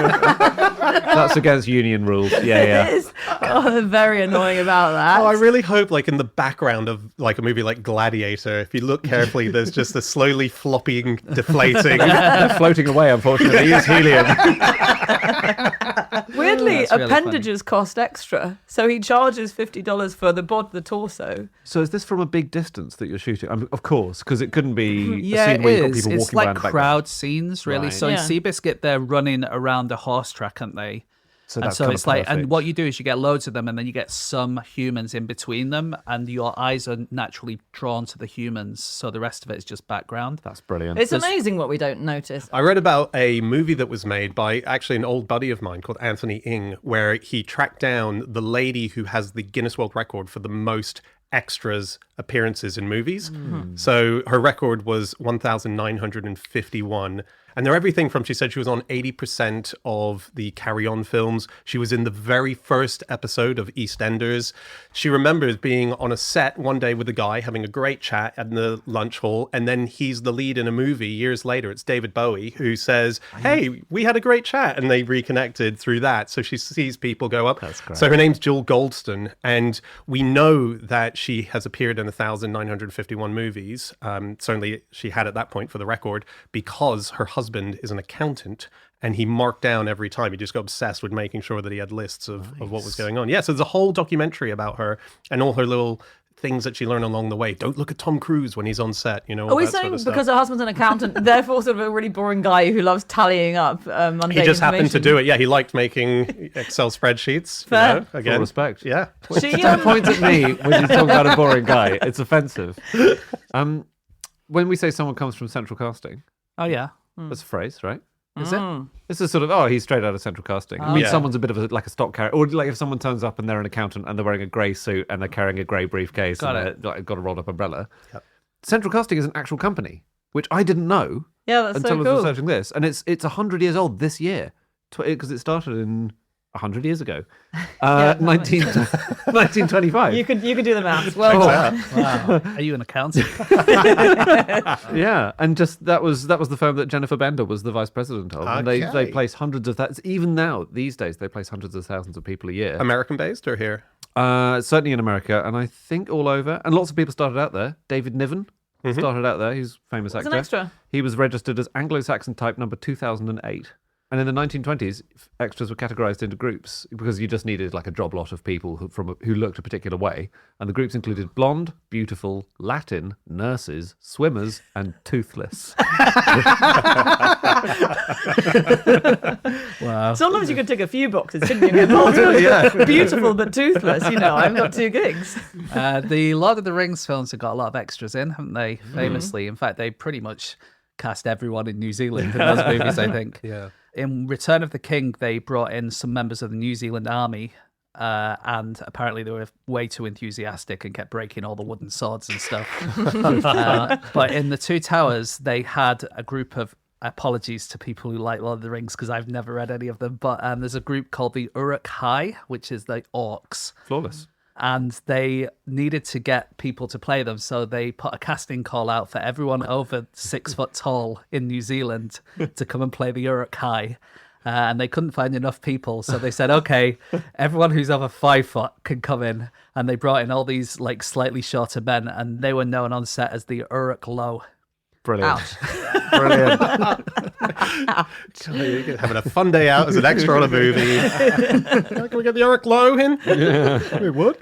That's against union rules. Yeah. It is. Oh, they're very annoying about that. Oh, I really hope, like, in the background of, like, a movie like Gladiator, if you look carefully, there's just a slowly flopping, deflating. They're floating away, unfortunately. It's helium. Weirdly, That's really appendages cost extra, so he charges $50 for the torso. So is this from a big distance that you're shooting? Of course, because it couldn't be a Yeah, scene it where you've got is. people It's walking like around the crowd scenes, really. Right. So in Yeah. Seabiscuit, they're running around a horse track, aren't they? So And that's so kind it's of like, perfect. and what you do is you get loads of them, and then you get some humans in between them, and your eyes are naturally drawn to the humans. So the rest of it is just background. That's brilliant. It's amazing what we don't notice. I read about a movie that was made by actually an old buddy of mine called Anthony Ng, where he tracked down the lady who has the Guinness World Record for the most extras appearances in movies. So her record was 1,951. And they're everything from, she said she was on 80% of the Carry On films. She was in the very first episode of EastEnders. She remembers being on a set one day with a guy having a great chat in the lunch hall. And then he's the lead in a movie years later. It's David Bowie who says, hey, we had a great chat. And they reconnected through that. So she sees people go up. That's great. So her name's Jill Goldston. And we know that she has appeared in 1,951 movies. Certainly she had at that point for the record because her husband is an accountant and he marked down every time. He just got obsessed with making sure that he had lists of what was going on. Yeah, so there's a whole documentary about her and all her little things that she learned along the way. Don't look at Tom Cruise when he's on set, all Are we that sort saying of stuff. because her husband's an accountant, therefore sort of a really boring guy who loves tallying up mundane He just happened to information? do it. Yeah, he liked making Excel spreadsheets. Fair. Again, Full respect. Yeah. She, Don't point at me when you talk about a boring guy. It's offensive. When we say someone comes from central casting, Oh, yeah. that's a phrase, right? Is it? This is sort of, he's straight out of central casting. I mean, Yeah. someone's a bit of like a stock character. Or like if someone turns up and they're an accountant and they're wearing a grey suit and they're carrying a grey briefcase Got and it. they're got a rolled up umbrella. Yep. Central casting is an actual company, which I didn't know Yeah, that's until so I was cool. researching this. And it's 100 years old this year because it started in 100 years ago. 1925. You could do the maths. Well done. Wow. Are you an accountant? Yeah, and just that was the firm that Jennifer Bender was the vice president of, and they Okay. place hundreds of thousands. Even now, these days, they place hundreds of thousands of people a year. American based or here? Certainly in America, and I think all over. And lots of people started out there. David Niven started out there. He's a famous actor. an extra. He was registered as Anglo-Saxon type number 2008. And in the 1920s, extras were categorized into groups because you just needed like a job lot of people who looked a particular way. And the groups included blonde, beautiful, Latin, nurses, swimmers, and toothless. Wow. Sometimes you could tick a few boxes, couldn't you? Multiple, beautiful but toothless. I haven't got 2 gigs. The Lord of the Rings films have got a lot of extras in, haven't they? Famously. In fact, they pretty much cast everyone in New Zealand in those movies, I think. Yeah. In Return of the King, they brought in some members of the New Zealand Army, and apparently they were way too enthusiastic and kept breaking all the wooden swords and stuff. But in the Two Towers, they had a group of apologies to people who like Lord of the Rings because I've never read any of them. But there's a group called the Uruk Hai, which is the orcs. Flawless. And they needed to get people to play them, so they put a casting call out for everyone over 6 foot tall in New Zealand to come and play the Uruk Hai. And they couldn't find enough people, so they said, okay, everyone who's over 5 foot can come in. And they brought in all these like slightly shorter men, and they were known on set as the Uruk Low. Brilliant. Ouch. Brilliant. You're having a fun day out as an extra on a movie. Can we get the Eric Lowe in? Yeah, we would.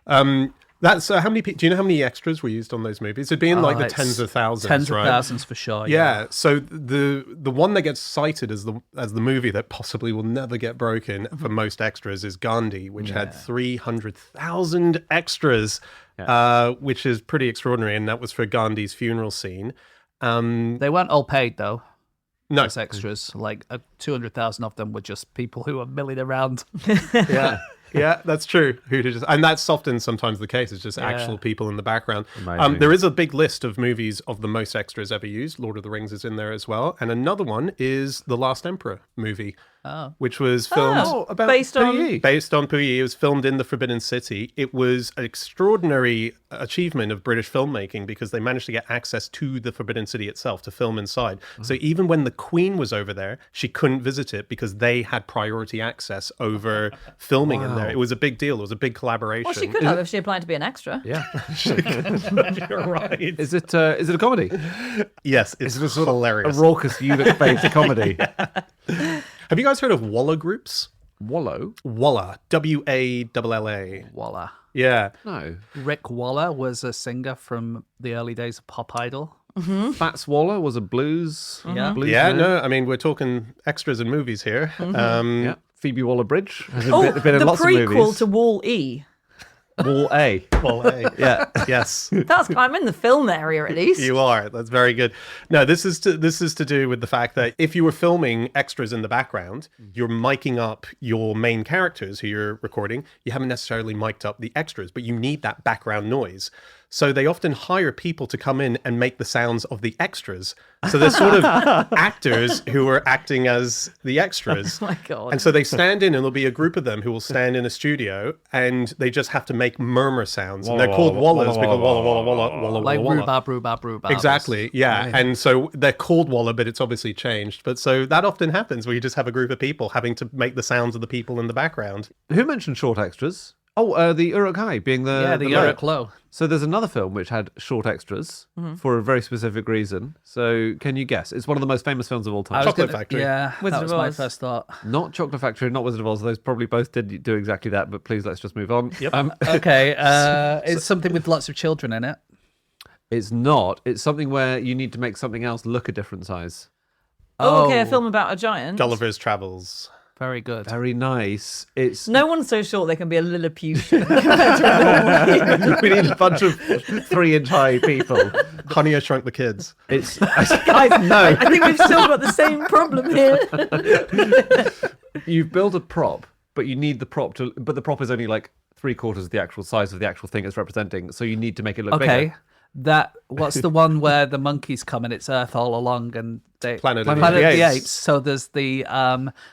That's how many? Do you know how many extras were used on those movies? It'd be in like the tens of thousands, tens right? of thousands for sure. Yeah. So the one that gets cited as the movie that possibly will never get broken for most extras is Gandhi, which had 300,000 extras, which is pretty extraordinary, and that was for Gandhi's funeral scene. They weren't all paid though. No. As extras, like 200,000 of them were just people who were milling around. Yeah, that's true. And that's often sometimes the case. It's just actual people in the background. There is a big list of movies of the most extras ever used. Lord of the Rings is in there as well. And another one is The Last Emperor movie, which was filmed based on Puyi. It was filmed in the Forbidden City. It was an extraordinary achievement of British filmmaking because they managed to get access to the Forbidden City itself to film inside. So even when the Queen was over there, she couldn't visit it because they had priority access over filming in there. It was a big deal. It was a big collaboration. Well, she could have if she applied to be an extra. Yeah. You're right. Is it a comedy? Yes, it's Is it a sort hilarious. of a raucous eunuch-based comedy? Have you guys heard of Walla groups? Wallow? Walla, Walla. Voila. Yeah. No. Rick Waller was a singer from the early days of Pop Idol. Fats Waller was a blues. Yeah. Blues Yeah, man. no, I mean, we're talking extras in movies here. Yeah. Phoebe Waller-Bridge has been in the lots of prequel movies. to Wall-E. Wall A. Well, hey, Yeah. yes. I'm in the film area at least. You are. That's very good. No, this is to do with the fact that if you were filming extras in the background, you're miking up your main characters who you're recording. You haven't necessarily mic'd up the extras, but you need that background noise. So they often hire people to come in and make the sounds of the extras. So they're sort of actors who are acting as the extras. Oh my God. And so they stand in, and there'll be a group of them who will stand in a studio, and they just have to make murmur sounds. And they're called wallahs because walla, walla, walla, walla, Like walla. rhubarb, rhubarb, rhubarb. Exactly, yeah. And so they're called walla, but it's obviously changed. But so that often happens where you just have a group of people having to make the sounds of the people in the background. Who mentioned short extras? Oh, the Uruk Hai being the Uruk Low. So there's another film which had short extras for a very specific reason. So can you guess? It's one of the most famous films of all time. Chocolate Factory. Yeah, Wizard that was of my Oz. first thought. Not Chocolate Factory, not Wizard of Oz. Those probably both did do exactly that, but please let's just move on. Yep. Okay, it's something with lots of children in it. It's not. It's something where you need to make something else look a different size. Oh, okay, a film about a giant. Gulliver's Travels. Very good. Very nice. It's No one's so short they can be a Lilliputian. we need a bunch of 3-inch high people. Honey, I Shrunk the Kids. It's Guys, no. I think we've still got the same problem here. You've built a prop, but you need the prop to. But the prop is only like 3/4 of the actual size of the actual thing it's representing. So you need to make it look Okay, bigger. what's the one where the monkeys come and it's Earth all along and they Planet of Planet the of the Apes. Apes. So there's the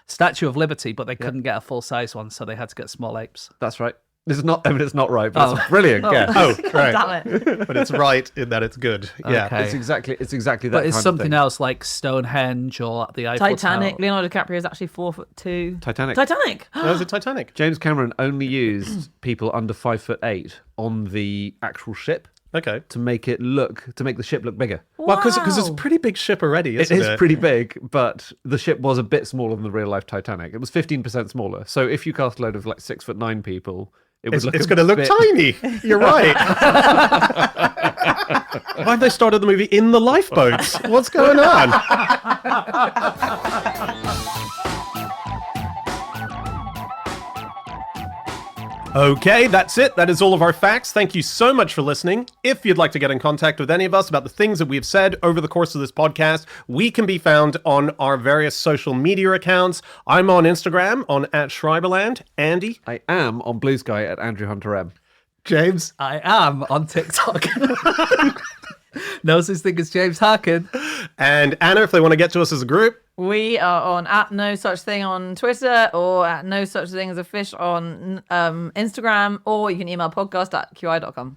Statue of Liberty, but they couldn't get a full size one, so they had to get small apes. That's right. This is not. I mean, it's not right, but it's a brilliant guess. Oh, God right. damn it. But it's right in that it's good. Yeah. Okay. It's exactly that. But it's kind something of thing. else like Stonehenge or the Eiffel Titanic. Tower. Leonardo DiCaprio is actually 4'2". Titanic. Titanic. That was a Titanic. James Cameron only used people under 5'8" on the actual ship Okay. to make the ship look bigger. Well, because it's a Wow. pretty big ship already, It isn't it? is pretty big, but the ship was a bit smaller than the real life Titanic. It was 15% smaller. So if you cast a load of like 6'9" people, it would It's going to look bit... tiny. You're right. Why have they started the movie in the lifeboats? What's going on? Okay, that's it. That is all of our facts. Thank you so much for listening. If you'd like to get in contact with any of us about the things that we've said over the course of this podcast, we can be found on our various social media accounts. I'm on Instagram on @Schreiberland. Andy, I am on Blue Sky at Andrew Hunter M. James, I am on TikTok. No such thing as James Harkin. And Anna, if they want to get to us as a group, We are on @NoSuchThing on Twitter or @NoSuchThingAsAFish on Instagram, or you can email podcast@qi.com.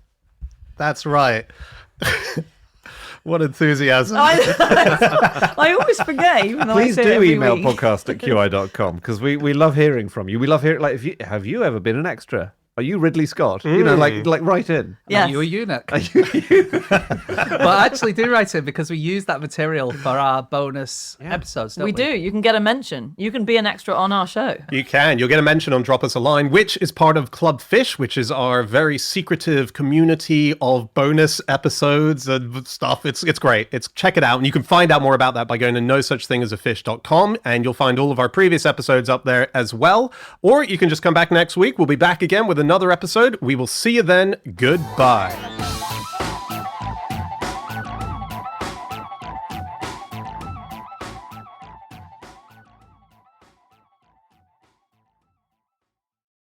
that's right. What enthusiasm. I always forget, even though Please I say it do every email week. podcast@qi.com because we love hearing from you. We love hearing, like, have you ever been an extra? Are you Ridley Scott? You know, like write in. Yes. Are you a eunuch? But actually do write in, because we use that material for our bonus episodes, don't we? We do. You can get a mention. You can be an extra on our show. You can. You'll get a mention on Drop Us a Line, which is part of Club Fish, which is our very secretive community of bonus episodes and stuff. It's great. Check it out. And you can find out more about that by going to nosuchthingasafish.com, and you'll find all of our previous episodes up there as well. Or you can just come back next week. We'll be back again with another episode. We will see you then. Goodbye.